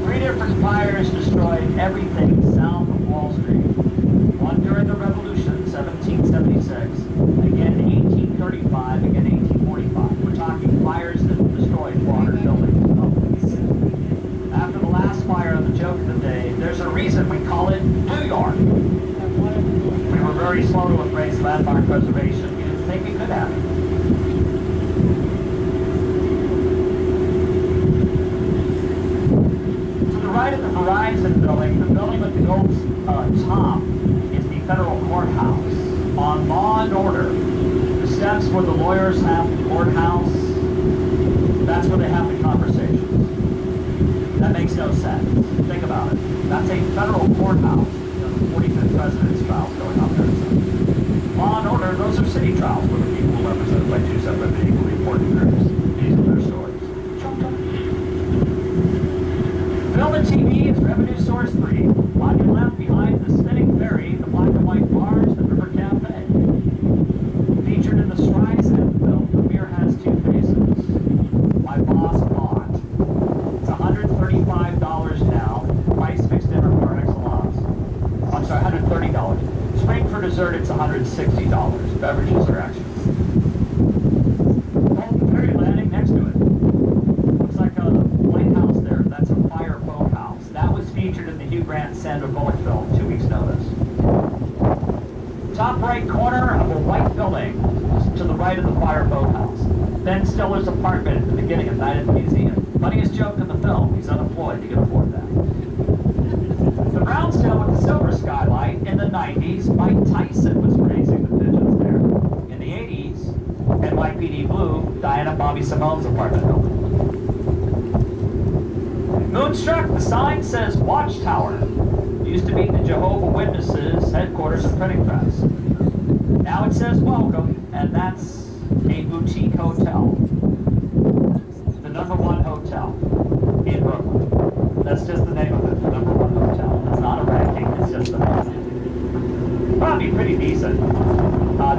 3 different fires destroyed everything south of Wall Street. One during the Revolution, 1776, again 1835, again 1845. We're talking fires that destroyed 400 buildings. After the last fire, the joke of the day, there's a reason we call it New York. We were very slow to embrace landmark preservation. We didn't think we could have it. To the right of the Verizon building, the building with the gold top, Federal Courthouse. On Law and Order, the steps where the lawyers have the courthouse, that's where they have the conversations. That makes no sense. Think about it. That's a federal courthouse. The 45th President's trials going on there. Law and Order, those are city trials where the people are represented by 2 separate but equally important groups. These are their stories. Film and TV is revenue source 3. On your left, behind the spinning ferry, the black and white bars, the River Cafe. Featured in the Streisand film, the mirror has 2 faces. My boss bought. It's $135 now. Price fixed in par excellence. I'm sorry, $130. Spring for dessert, it's $160. Beverages are extra. Fulton Ferry landing next to it. Looks like a lighthouse there. That's a fire boathouse. That was featured in the Hugh Grant Sandra Bullock film, 2 weeks' notice. Top right corner of a white building to the right of the fire boathouse. Ben Stiller's apartment at the beginning of Night at the Museum. Funniest joke in the film. He's unemployed. He can afford that. The brownstone with the silver skylight in the 90s. Mike Tyson was raising the pigeons there. In the 80s, NYPD Blue, Diana Bobby Simone's apartment building. Moonstruck, the sign says Watchtower. Used to be the Jehovah's Witnesses headquarters and printing press. Now it says Welcome, and that's a boutique hotel. The #1 hotel in Brooklyn. That's just the name of it, the #1 hotel. It's not a ranking, it's just the name. Probably pretty decent.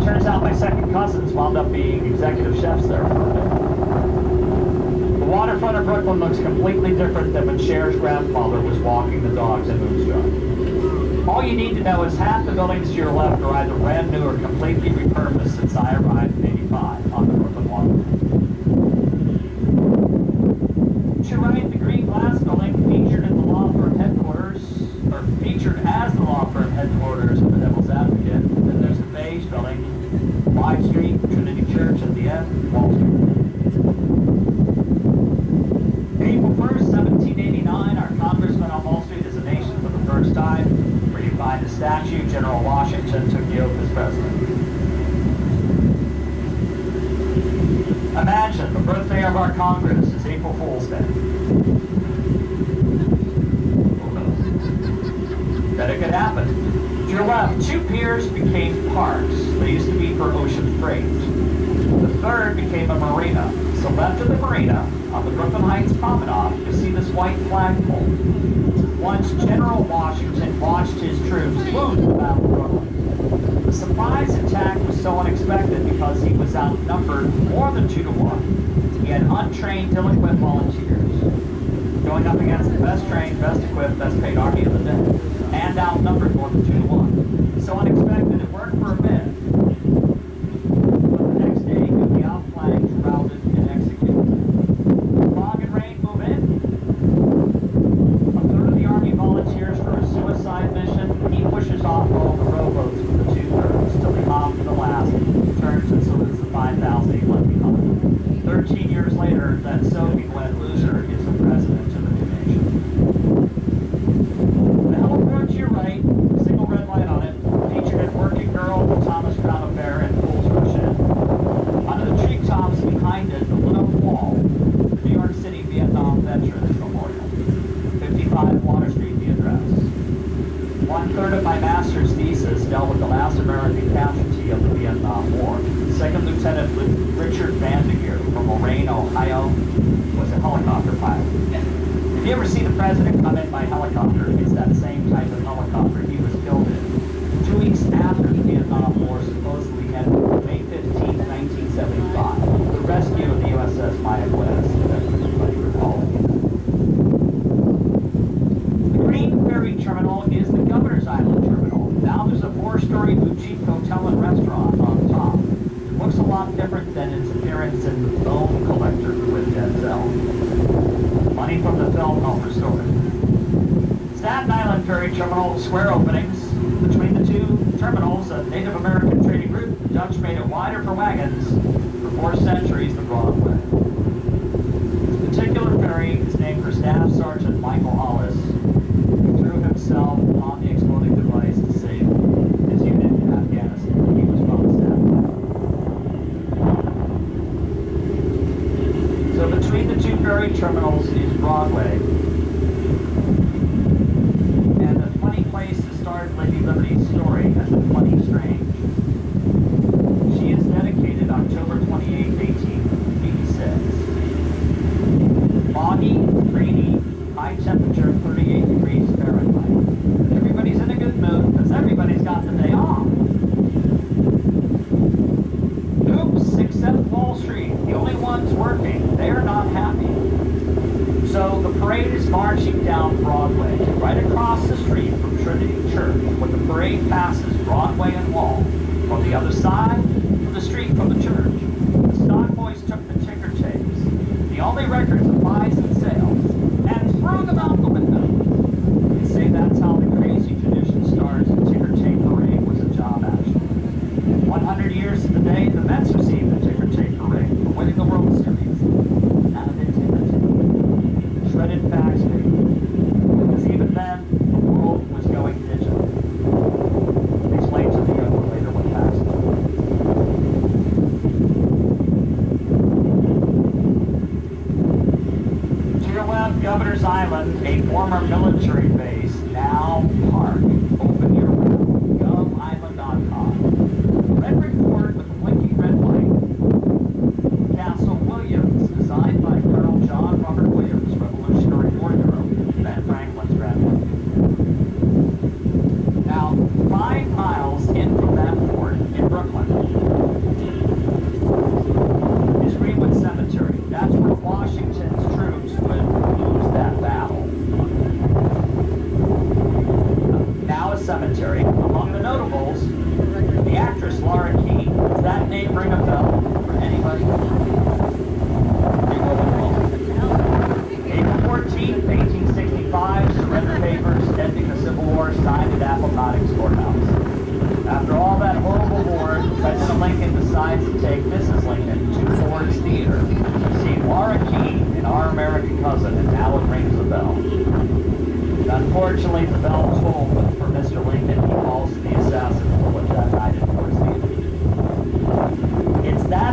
Turns out my second cousins wound up being executive chefs there for a bit. The waterfront of Brooklyn looks completely different than when Cher's grandfather was walking the dogs in Moonstruck. All you need to know is half the buildings to your left are either brand new or completely repurposed since I arrived in '85 on the Brooklyn waterfront. To your right, the green glass building featured in the law firm headquarters, or 10, Wall Street. April 1st, 1789, our congressman on Wall Street is a nation for the first time, where you find a statue. General Washington took the oath as president. Imagine the birthday of our Congress is April Fool's Day. That it could happen. To your left, 2 piers became parks. They used to be for ocean freight. The third became a marina. So left of the marina, on the Brooklyn Heights Promenade, you see this white flagpole. Once General Washington watched his troops lose the Battle of Brooklyn. The surprise attack was so unexpected because he was outnumbered more than 2 to 1. He had untrained, ill-equipped volunteers going up against the best trained, best equipped, best paid army of the day, and outnumbered more than 2 to 1. So unexpected, it worked for a bit. But the next day, he would be outflanked, routed, and executed. Fog and rain move in. A third of the army volunteers for a suicide mission. He pushes off all the rowboats with the 2/3 till he hops to the last, turns and salutes the 5,000 he left behind. 13 years later, that Soviet-led loser is the president of the new nation. The heliport to your right, single red light on it, featured in Working Girl, the Thomas Crown Affair, and Fools Rush In. Under the treetops behind it, the lit-up wall, the New York City Vietnam Veterans Memorial. 55 Water Street, the address. 1/3 of my master's thesis dealt with the last American casualty of the Vietnam War. Second Lieutenant Richard Vandergeer from Moraine, Ohio, was a helicopter pilot. If you ever see the president come in by helicopter, it's that same type of helicopter he was killed in 2 weeks after the Vietnam War supposedly ended, May 15, 1975. The rescue of the USS Maya West, that everybody recalls. The Green Ferry Terminal is the Governor's Island Terminal. Now there's a 4-story boutique hotel and restaurant on top. It looks a lot different than its appearance in The Bone Collector with Denzel. Money from the film home restored. Staten Island Ferry Terminal square openings. Between the 2 terminals, a Native American trading route, the Dutch made it wider for wagons. For 4 centuries, the Broadway. This particular ferry is named for Staff Sergeant Michael Hollis, who threw himself on the exploding device to save his unit in Afghanistan. He was from Staten Island. So between the 2 ferry terminals is Broadway. And a funny place to start Lady Liberty's story has been funny strange. She is dedicated October 28, 1886. Foggy, rainy, high temperature, 38 degrees Fahrenheit. Everybody's in a good mood because everybody's got the day off. Oops, except Wall Street. The only ones working. They're not happy. So the parade is marching down Broadway, right across the street from Trinity Church. When the parade passes Broadway and Wall, on the other side of the street from the church, the stock boys took the ticker tapes, the only records of buys and sales, and threw them out the window. They say that's how the crazy tradition starts. The ticker tape parade was a job action. 100 years to the day, the Mets received the ticker tape parade for winning the World Series. None of it ticker tape. Shredded fax paper. Because even then, the world was going digital. Explain to the younger later what fax is. To your left, Governor's Island, a former military base, now park. Open year-round. GovIsland.com. Red brick fort with a blinking red light. Castle Williams, designed by Colonel John Robert Williams, Revolutionary War hero, Ben Franklin's grandfather. Now, 5 miles in from that fort in Brooklyn is Greenwood Cemetery. That's where Washington's troops would lose that battle.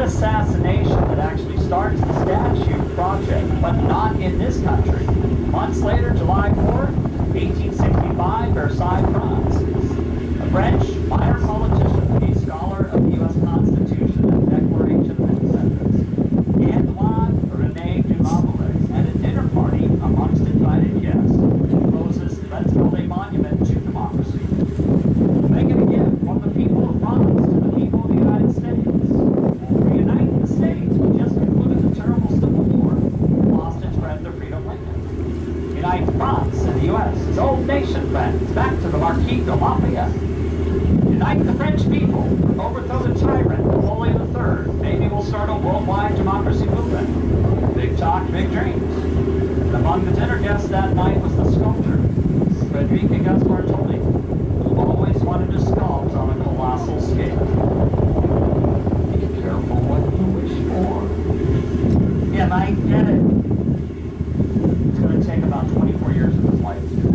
assassination that actually starts the statue project, but not in this country. Months later, July 4th, 1865, Versailles, France. A French minor politician, a scholar of the U.S. Constitution and Declaration of Independence, Antoine René Dumont, at a dinner party amongst invited guests, proposes, let's build a monument to democracy. Making a gift from the people of France to the people of the United States. Reunite the states. We just concluded the terrible Civil War, lost its friend, the Freedom Lincoln. Unite France and the U.S., its old nation friends, back to the Marquis de Lafayette. Unite the French people, overthrow the tyrant, Napoleon III. Maybe we'll start a worldwide democracy movement. Big talk, big dreams. And among the dinner guests that night was the sculptor, Frederica Gaspartoli, who always wanted to sculpt on a colossal scale. Be careful what you wish for. Yeah, I get it. It's going to take about 24 years of his life to do that.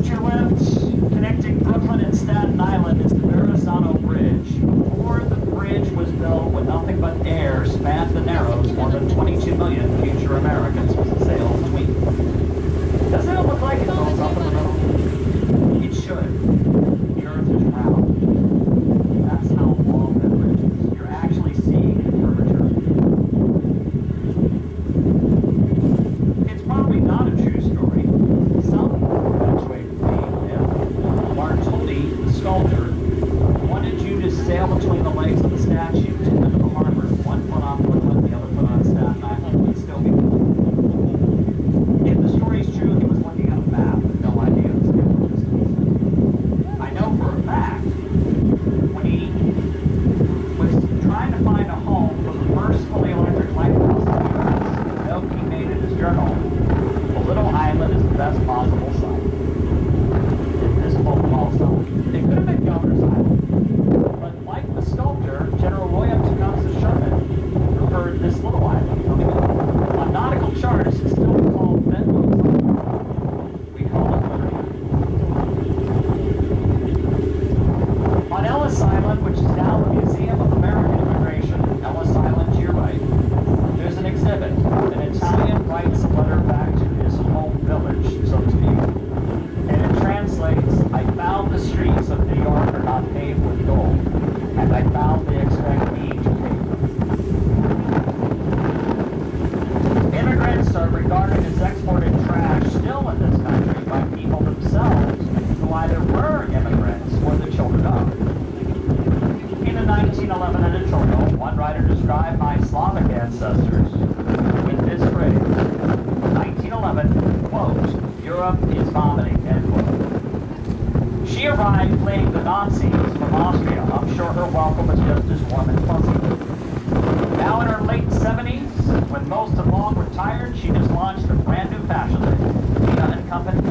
Tulips connecting Brooklyn and Staten Island is the Verrazano Bridge. Before the bridge was built, with nothing but air spanned the Narrows, more than 22 million future Americans would sail between. Doesn't it look like it goes up in the middle? It should. The Earth is round. That's how long that bridge is. You're actually seeing the curvature. It's probably not a true story. Some perpetuate the theme if Bartoli, the sculptor, wanted you to sail between the legs of the statue to enter the harbor, one foot on Brooklyn, the other foot on Staten Island, would still be if the story's true, he was looking at a map with no idea of the scale of distance. I know for a fact, when he was trying to find a home for the first fully electric lighthouse in the U.S., the note he made in his journal, the little island is the best possible site. Invisible from all sides. It could have been Governor's Island, but like the sculptor, General William Tecumseh Sherman preferred this little island coming up. On nautical charts, it's still called Bedloe's Island. We call it Liberty. On Ellis Island, which is now the Museum of American Immigration, Ellis Island to your right, there's an exhibit. An Italian writes a letter back to his home village, so to speak, and it translates, I found the streets of New York are not paved with gold, and I found they expect me to pave them. Immigrants are regarded as exported trash still in this country by people themselves who either were immigrants or the children of. In a 1911 editorial, one writer described my Slavic ancestors with this phrase, 1911, quote, Europe is vomiting, end quote. She arrived fleeing the Nazis from Austria. I'm sure her welcome was just as warm and fuzzy. Now in her late 70s, when most have long retired, she just launched a brand new fashion label, Tina and Company,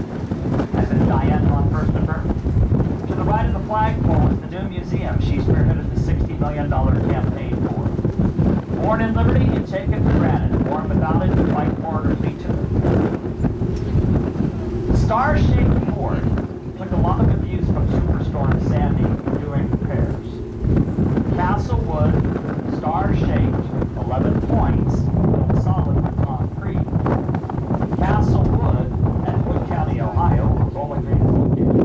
as in Diane von Furstenberg. To the right of the flagpole is the new museum she spearheaded the $60 million campaign for. Born in liberty and taken for granted, born without it, and fight for it or flee to it. The star-shaped fort took a lot of abuse from Superstorm Sandy during repairs. Castle Wood, star-shaped, 11 points, built solid with concrete. Castle Wood at Wood County, Ohio, where Bowling Green is located.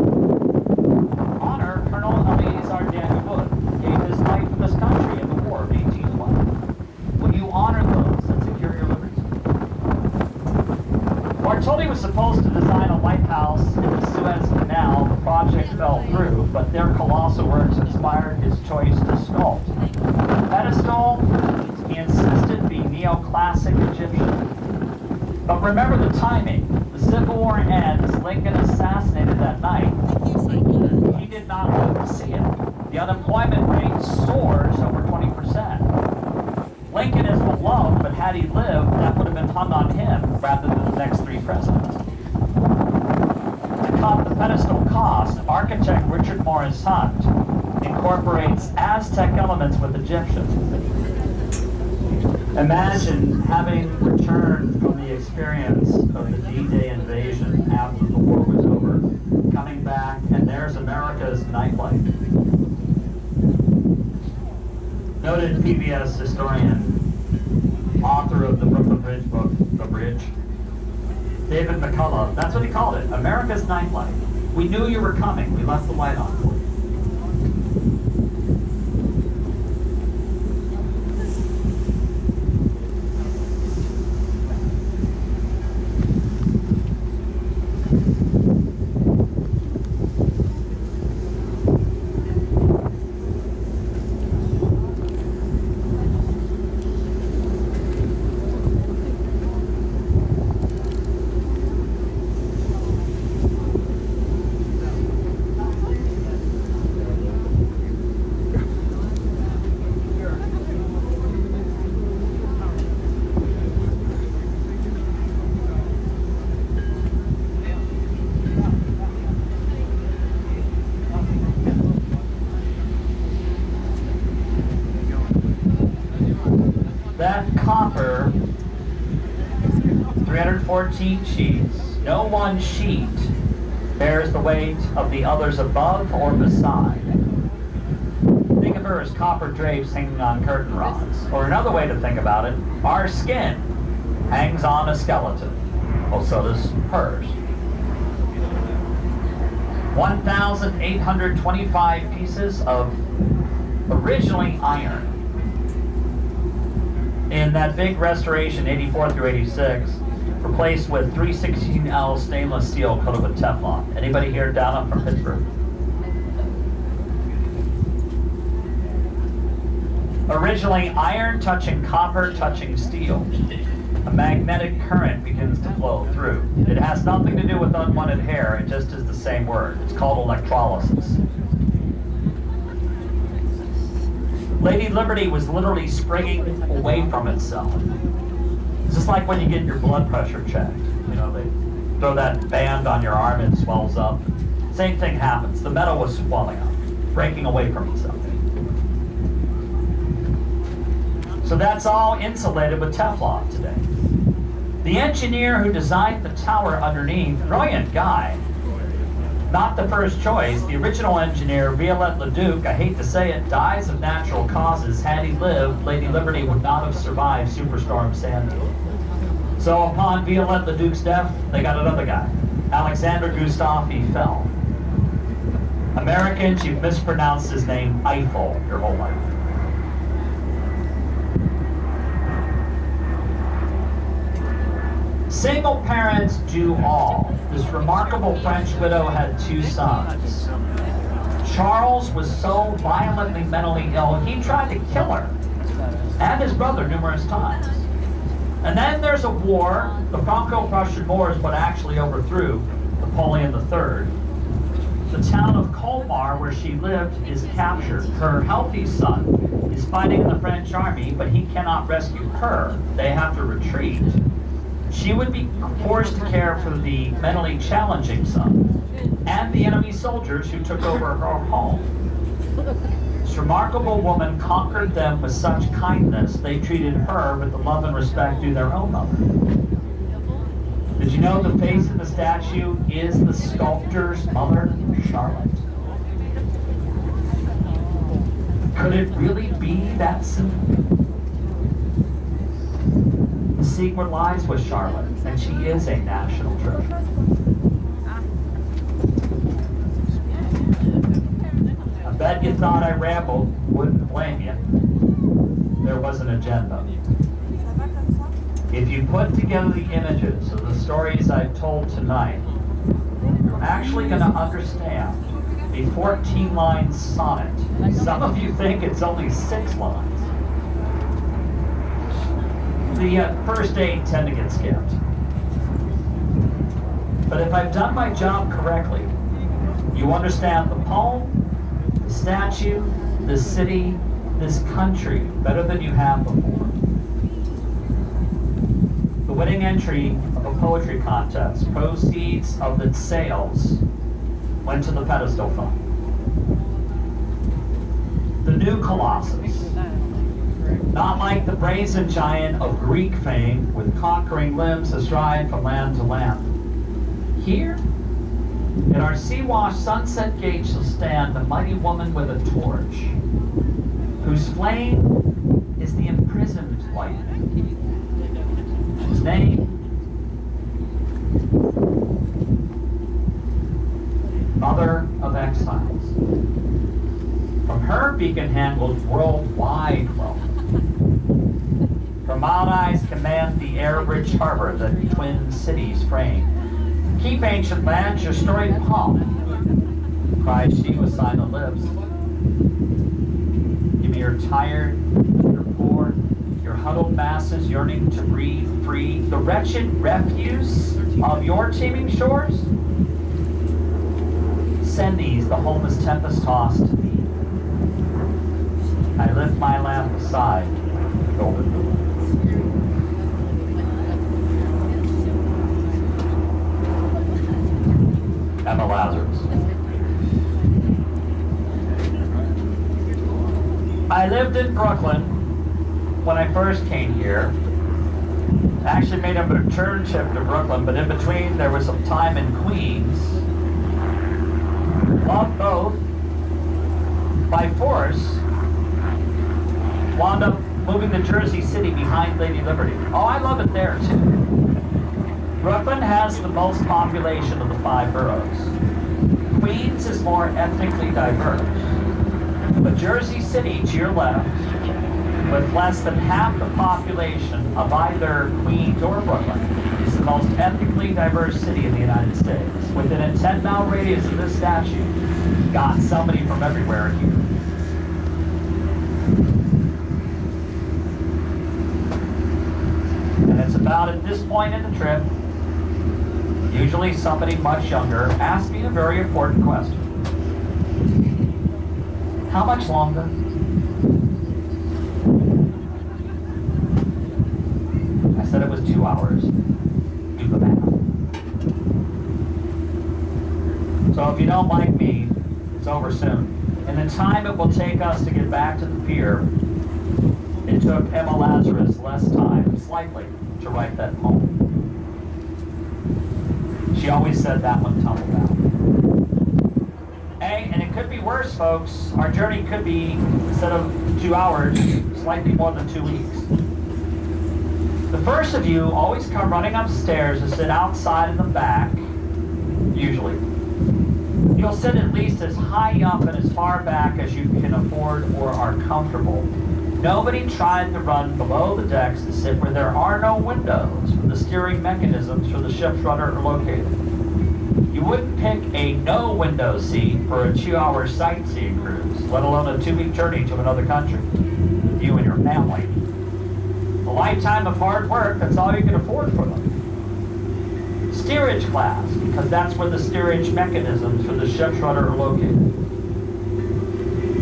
Honor Colonel Eleazar Daniel Wood, gave his life for this country in the War of 1812. Will you honor those that secure your liberty? Bartoli was supposed to design a lighthouse in the Suez Canal. The project fell through, but their colossal works inspired his choice to sculpt. The pedestal, he insisted, be neoclassic Egyptian. But remember the timing. The Civil War ends, Lincoln assassinated that night. He did not live to see it. The unemployment rate soars over 20%. Lincoln is beloved, but had he lived, that would have been hung on him rather than the next three presidents. To cut the pedestal cost, architect Richard Morris Hunt incorporates Aztec elements with Egyptian. Imagine having returned from the experience of the D-Day invasion after the war was over, coming back, and there's America's nightlife. Noted PBS historian, author of the Brooklyn Bridge book, The Bridge, David McCullough, that's what he called it, America's Nightlight. We knew you were coming, we left the light on for you. That copper, 314 sheets, no one sheet bears the weight of the others above or beside. Think of her as copper drapes hanging on curtain rods. Or another way to think about it, our skin hangs on a skeleton. Well, so does hers. 1,825 pieces of originally iron. In that big restoration, 84 through 86, replaced with 316L stainless steel coated with Teflon. Anybody here down up from Pittsburgh? Originally iron touching copper touching steel. A magnetic current begins to flow through. It has nothing to do with unwanted hair, it just is the same word. It's called electrolysis. Lady Liberty was literally springing away from itself. It's just like when you get your blood pressure checked. You know, they throw that band on your arm and it swells up. Same thing happens. The metal was swelling up, breaking away from itself. So that's all insulated with Teflon today. The engineer who designed the tower underneath, brilliant guy, not the first choice. The original engineer, Viollet-le-Duc, I hate to say it, dies of natural causes. Had he lived, Lady Liberty would not have survived Superstorm Sandy. So upon Viollet-le-Duc's death, they got another guy, Alexander Gustave Eiffel. Americans, you've mispronounced his name Eiffel your whole life. Single parents do all. This remarkable French widow had 2 sons. Charles was so violently mentally ill, he tried to kill her and his brother numerous times. And then there's a war. The Franco-Prussian War is what actually overthrew Napoleon III. The town of Colmar, where she lived, is captured. Her healthy son is fighting in the French army, but he cannot rescue her. They have to retreat. She would be forced to care for the mentally challenging son and the enemy soldiers who took over her home. This remarkable woman conquered them with such kindness, they treated her with the love and respect due their own mother. Did you know the face of the statue is the sculptor's mother, Charlotte? Could it really be that simple? The secret lies with Charlotte, and she is a national treasure. I bet you thought I rambled, wouldn't blame you. There was an agenda. If you put together the images of the stories I've told tonight, you're actually going to understand a 14-line sonnet. Some of you think it's only 6 lines. The first 8 tend to get skipped. But if I've done my job correctly, you understand the poem, the statue, the city, this country better than you have before. The winning entry of a poetry contest, proceeds of its sales, went to the pedestal fund. The new Colossus, not like the brazen giant of Greek fame with conquering limbs astride from land to land. Here, in our sea-washed Sunset Gate shall stand a mighty woman with a torch. whose flame is the imprisoned lightning. His name, Mother of Exiles. From her beacon handled worldwide welcome. Her mild eyes command the air-rich harbor that twin cities frame. Keep ancient lands your storied pomp, cries she with silent lips. Give me your tired, your poor, your huddled masses yearning to breathe free, the wretched refuse of your teeming shores. Send these, the home is tempest-tossed to thee. I lift my lamp aside, golden moon. Emma Lazarus. I lived in Brooklyn when I first came here. I actually made a return trip to Brooklyn, but in between there was some time in Queens. Loved both. By force, wound up moving to Jersey City behind Lady Liberty. Oh, I love it there too. Brooklyn has the most population of the 5 boroughs. Queens is more ethnically diverse. But Jersey City, to your left, with less than half the population of either Queens or Brooklyn, is the most ethnically diverse city in the United States. Within a 10-mile radius of this statue, got somebody from everywhere here. And it's about at this point in the trip, usually somebody much younger, asks me a very important question. How much longer? I said it was 2 hours. Do the math. So if you don't like me, it's over soon. In the time it will take us to get back to the pier, it took Emma Lazarus less time, slightly, to write that poem. She always said that one tumbled out. Hey, and it could be worse, folks. Our journey could be, instead of 2 hours, slightly more than 2 weeks. The first of you always come running upstairs and sit outside in the back, usually. You'll sit at least as high up and as far back as you can afford or are comfortable. Nobody tried to run below the decks to sit where there are no windows, where the steering mechanisms for the ship's rudder are located. You wouldn't pick a no-window seat for a 2-hour sightseeing cruise, let alone a 2-week journey to another country, with you and your family. A lifetime of hard work, that's all you can afford for them. Steerage class, because that's where the steerage mechanisms for the ship's rudder are located.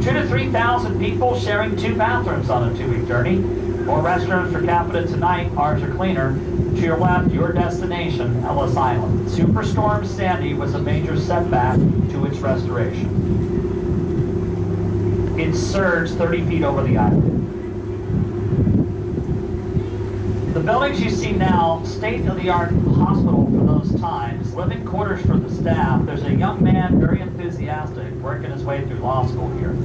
2,000 to 3,000 people sharing 2 bathrooms on a 2-week journey. More restrooms per capita tonight, ours are cleaner. To your left, your destination, Ellis Island. Superstorm Sandy was a major setback to its restoration. It surged 30 feet over the island. The buildings you see now, state-of-the-art hospital for those times, living quarters for the staff. There's a young man, very enthusiastic, working his way through law school here.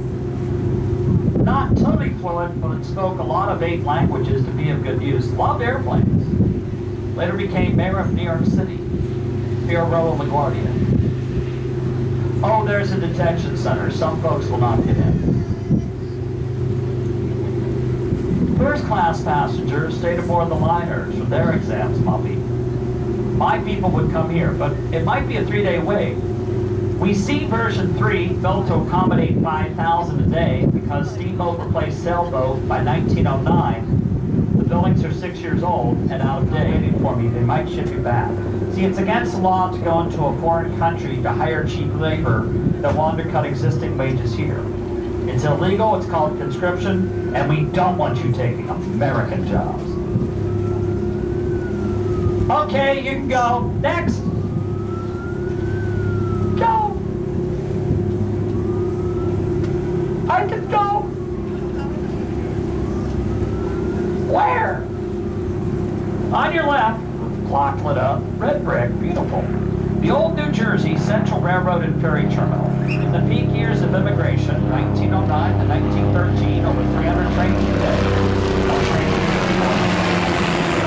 Not totally fluent, but spoke a lot of 8 languages to be of good use. Loved airplanes. Later became mayor of New York City. Fiorillo LaGuardia. Oh, there's a detention center. Some folks will not get in. First-class passengers stayed aboard the liners for their exams, Muffy. My people would come here, but it might be a 3-day wait. We see version 3 built to accommodate 5,000 a day because steamboat replaced sailboat by 1909. The buildings are 6 years old and out of date. For me, they might ship you back. See, it's against the law to go into a foreign country to hire cheap labor that will undercut existing wages here. It's illegal, it's called conscription, and we don't want you taking American jobs. Okay, you can go. Next! Go! I can go! Where? On your left, with the clock lit up, red brick, beautiful. The old New Jersey Central Railroad and Ferry Terminal. In the peak years, years of immigration, 1909 to 1913, over 300 trains per day.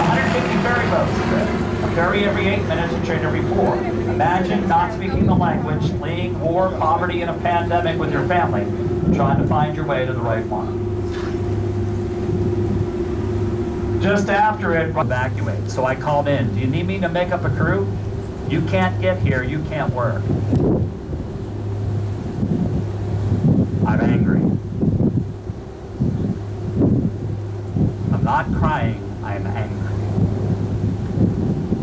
150 ferry boats a day. A ferry every 8 minutes, a train every 4. Imagine not speaking the language, fleeing war, poverty, and a pandemic with your family, trying to find your way to the right one. Just after it, evacuate. So I called in. Do you need me to make up a crew? You can't get here, you can't work. I'm angry. I'm not crying, I'm angry.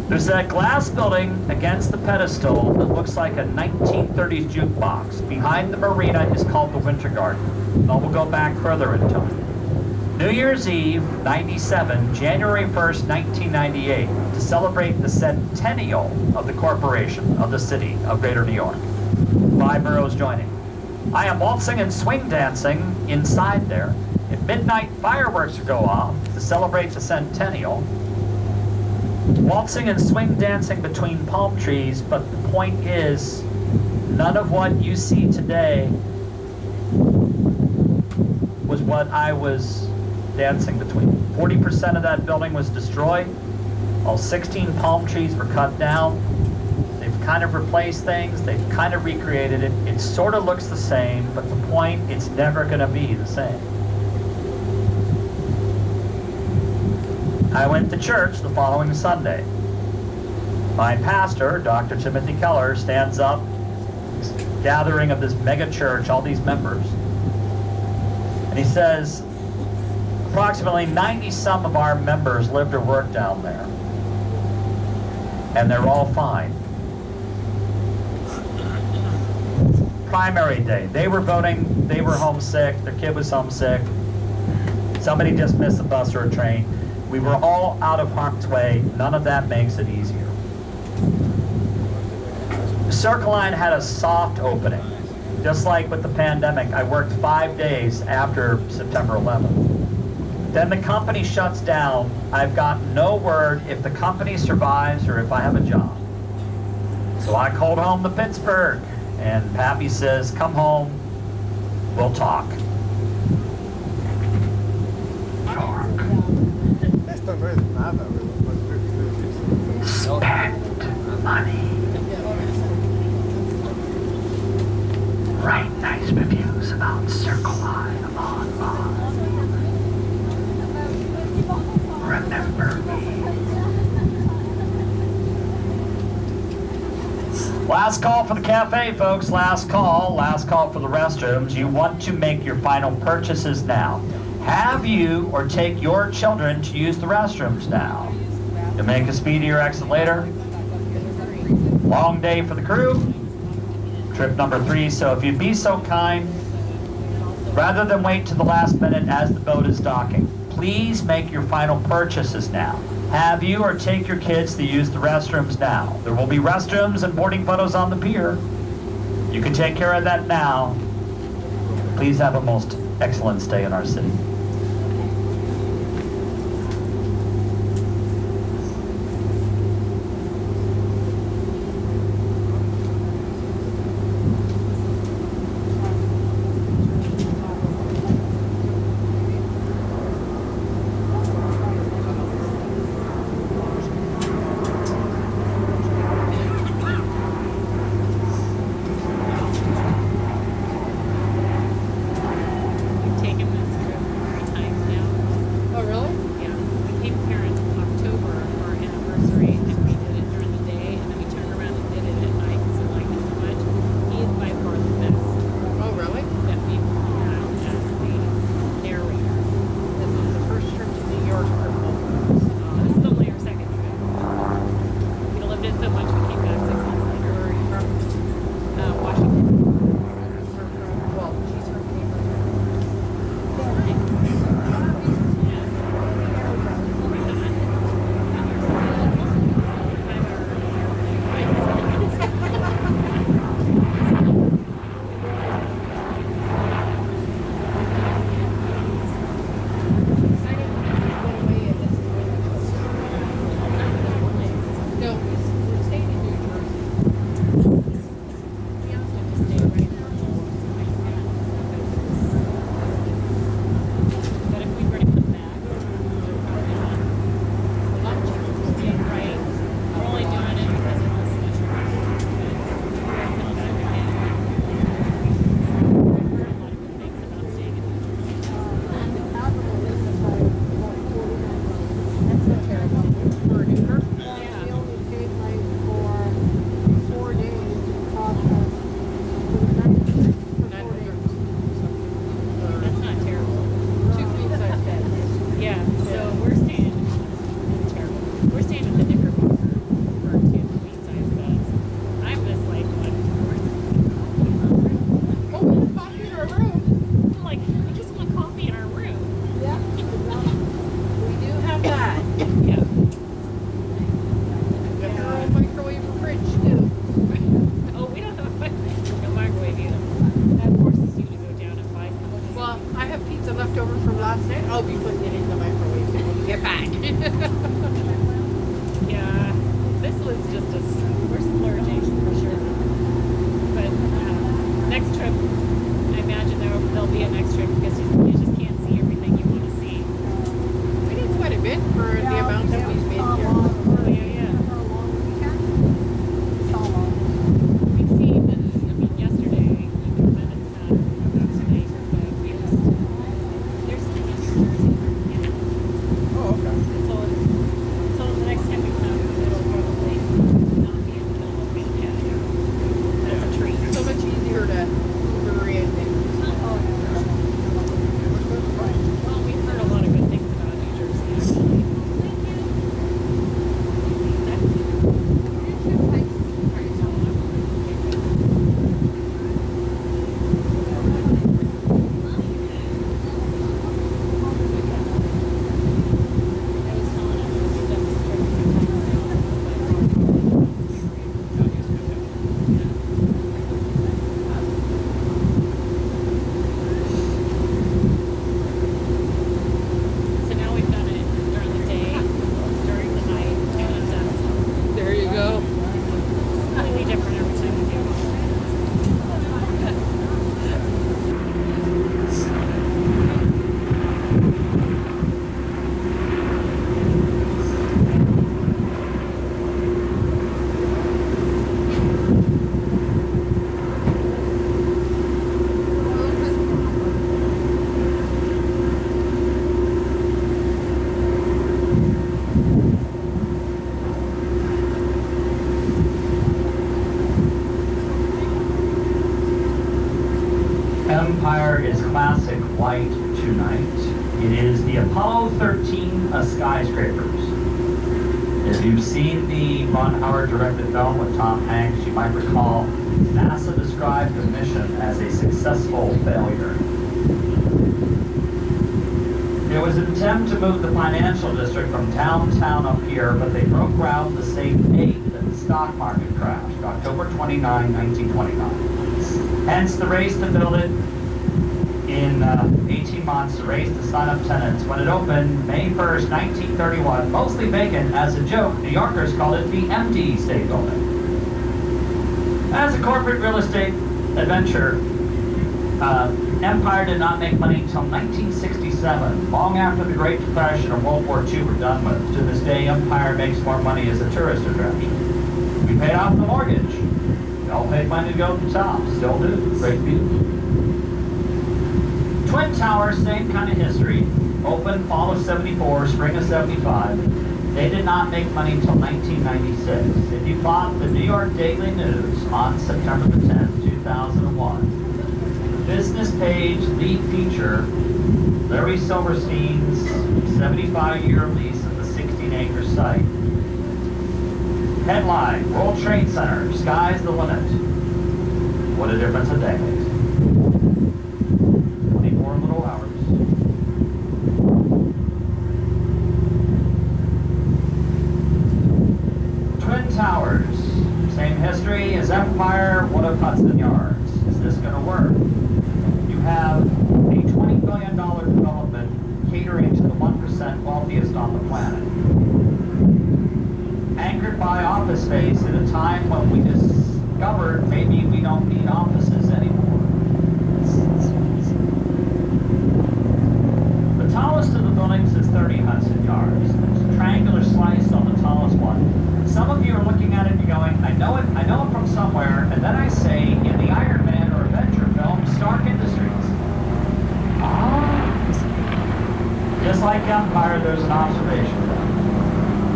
There's that glass building against the pedestal that looks like a 1930s jukebox. Behind the marina is called the Winter Garden. Now we'll go back further in time. New Year's Eve, 97, January 1st, 1998, to celebrate the centennial of the corporation of the city of Greater New York. 5 boroughs joining. I am waltzing and swing dancing inside there. At midnight, fireworks go off to celebrate the centennial. Waltzing and swing dancing between palm trees, but the point is, none of what you see today was what I was dancing between. 40% of that building was destroyed. All 16 palm trees were cut down. They've kind of replaced things. They've kind of recreated it. It sort of looks the same, but the point, it's never going to be the same. I went to church the following Sunday. My pastor, Dr. Timothy Keller, stands up, gathering of this mega church, all these members. And he says, approximately 90-some of our members lived or worked down there. And they're all fine. Primary day. They were voting, they were homesick, their kid was homesick. Somebody just missed a bus or a train. We were all out of harm's way. None of that makes it easier. Circle Line had a soft opening. Just like with the pandemic, I worked 5 days after September 11th. Then the company shuts down. I've gotten no word if the company survives or if I have a job. So I called home to Pittsburgh, and Pappy says, come home, we'll talk. Spend money. Write nice reviews about Circle Line online. Remember me. Last call for the cafe, folks. Last call. Last call for the restrooms. You want to make your final purchases now. Have you or take your children to use the restrooms now. To make a speedier exit later. Long day for the crew. Trip number 3, so if you'd be so kind, rather than wait to the last minute as the boat is docking, please make your final purchases now. Have you or take your kids to use the restrooms now. There will be restrooms and boarding photos on the pier. You can take care of that now. Please have a most excellent stay in our city. defrost it. I'll be putting it in the microwave when you get back. Yeah, this was just we're splurging for sure. But next trip, I imagine there'll be a next trip because you just can't see everything you want to see. We did quite a bit for the amount that we've been here. Oh, yeah. We've seen, I mean, yesterday, we went at about tonight, but we just, there's so much Jersey. Oh, okay. So the next time we come, it'll probably not be until we get here. That's a treat. So much easier to orient things. Well, we've heard a lot of good things about New Jersey, actually. So now we've done it during the day, during the night, and at dusk. There you go. Completely different every time we do it. Empire is classic white tonight. It is the Apollo 13 of skyscrapers. If you've seen the Ron Howard directed film with Tom Hanks, you might recall NASA described the mission as a successful failure. There was an attempt to move the financial district from downtown up here, but they broke ground the same date that the stock market crashed, October 29, 1929. Hence the race to build it in 18 months, the race to sign up tenants. When it opened May 1st, 1931, mostly vacant as a joke, New Yorkers called it the Empty State Building. As a corporate real estate adventure, Empire did not make money until 1967, long after the Great Depression and World War II were done with. To this day, Empire makes more money as a tourist attraction. We paid off the mortgage. We all paid money to go to the top. Still do. Great view. Twin Towers, same kind of history. Open fall of 74, spring of 75. They did not make money until 1996. If you bought the New York Daily News on September the 10th, 2001, business page lead feature, Larry Silverstein's 75-year lease of the 16-acre site. Headline, World Trade Center, sky's the limit. What a difference a day makes. 24 little hours. Twin Towers, same history as Empire. What of Hudson Yards? Is this going to work? You have a $20 billion development catering to the 1% wealthiest on the planet. Anchored by office space at a time when we discovered maybe we don't need offices anymore. The tallest of the buildings is 30 Hudson Yards. There's a triangular slice on the tallest one. Some of you are looking at it and going, I know it from somewhere, and then I say, in the Iron Man or Avenger film, Stark Industries. Just like Empire, there's an observation.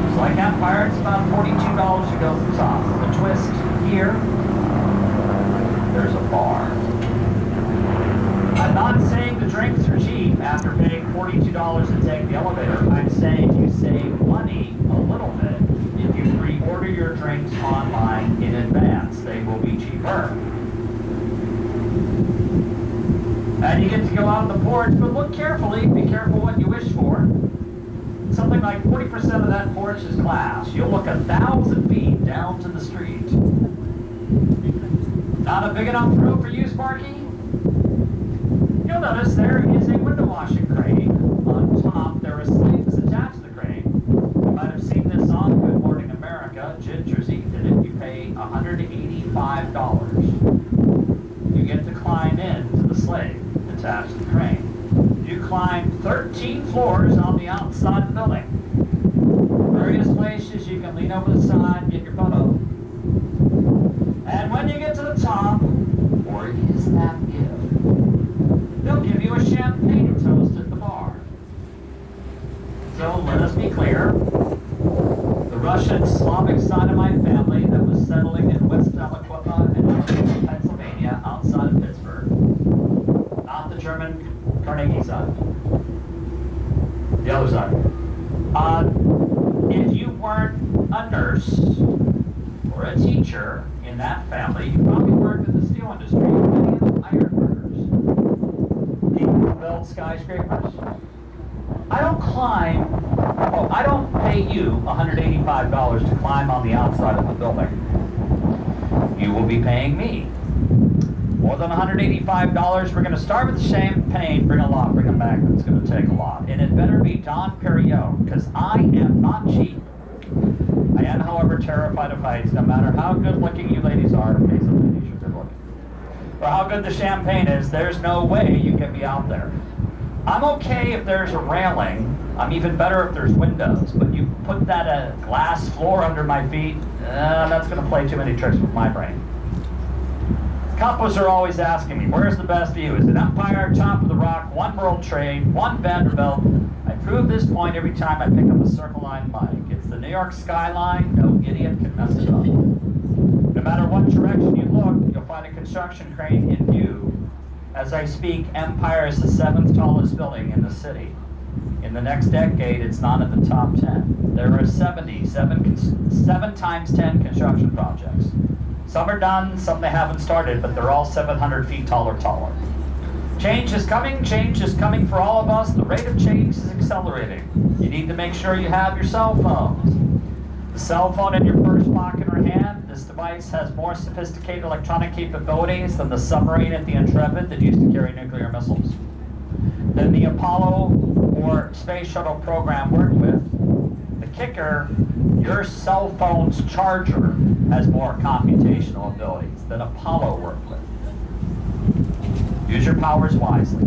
Just like Empire, it's about $42 to go to the top. The twist here, there's a bar. I'm not saying the drinks are cheap after paying $42 to take the elevator. I'm saying you save money a little bit if you pre-order your drinks online in advance. They will be cheaper. And you get to go out on the porch, but look carefully. Be careful what you wish for. Something like 40% of that porch is glass. You'll look 1,000 feet down to the street. Not a big enough room for you, Sparky? You'll notice there is a window washing crane floors on the outside of the building. Various places you can lean over the side and get your photo. And when you get to the top, or is that if, they'll give you a champagne toast at the bar. So let us be clear, the Russian Slavic side of my family that was settling in West Aliquippa and Pennsylvania outside of Pittsburgh, not the German Carnegie side, the other side. If you weren't a nurse or a teacher in that family, you probably worked in the steel industry, many of them iron workers, people who build skyscrapers. I don't pay you $185 to climb on the outside of the building. You will be paying me more than $185. We're going to start with the champagne, bring a lot, bring them back, it's going to take a lot. And it better be Don Perignon, because I am not cheap. I am, however, terrified of heights, no matter how good looking you ladies are, face of ladies, you're good looking. Or how good the champagne is, there's no way you get me out there. I'm okay if there's a railing. I'm even better if there's windows, but you put that glass floor under my feet, that's going to play too many tricks with my brain. Couples are always asking me, where's the best view? Is it Empire, top of the Rock, One World Trade, One Vanderbilt? I prove this point every time I pick up a Circle Line mic. It's the New York Skyline. No idiot can mess it up. No matter what direction you look, you'll find a construction crane in view. As I speak, Empire is the 7th tallest building in the city. In the next decade, it's not in the top 10. There are 7 times 10 construction projects. Some are done, some they haven't started, but they're all 700 feet tall or taller. Change is coming for all of us. The rate of change is accelerating. You need to make sure you have your cell phones. The cell phone in your purse, pocket, or hand, this device has more sophisticated electronic capabilities than the submarine at the Intrepid that used to carry nuclear missiles. Than the Apollo or Space Shuttle program worked with. The kicker, your cell phone's charger has more computational abilities than Apollo worked with. Use your powers wisely.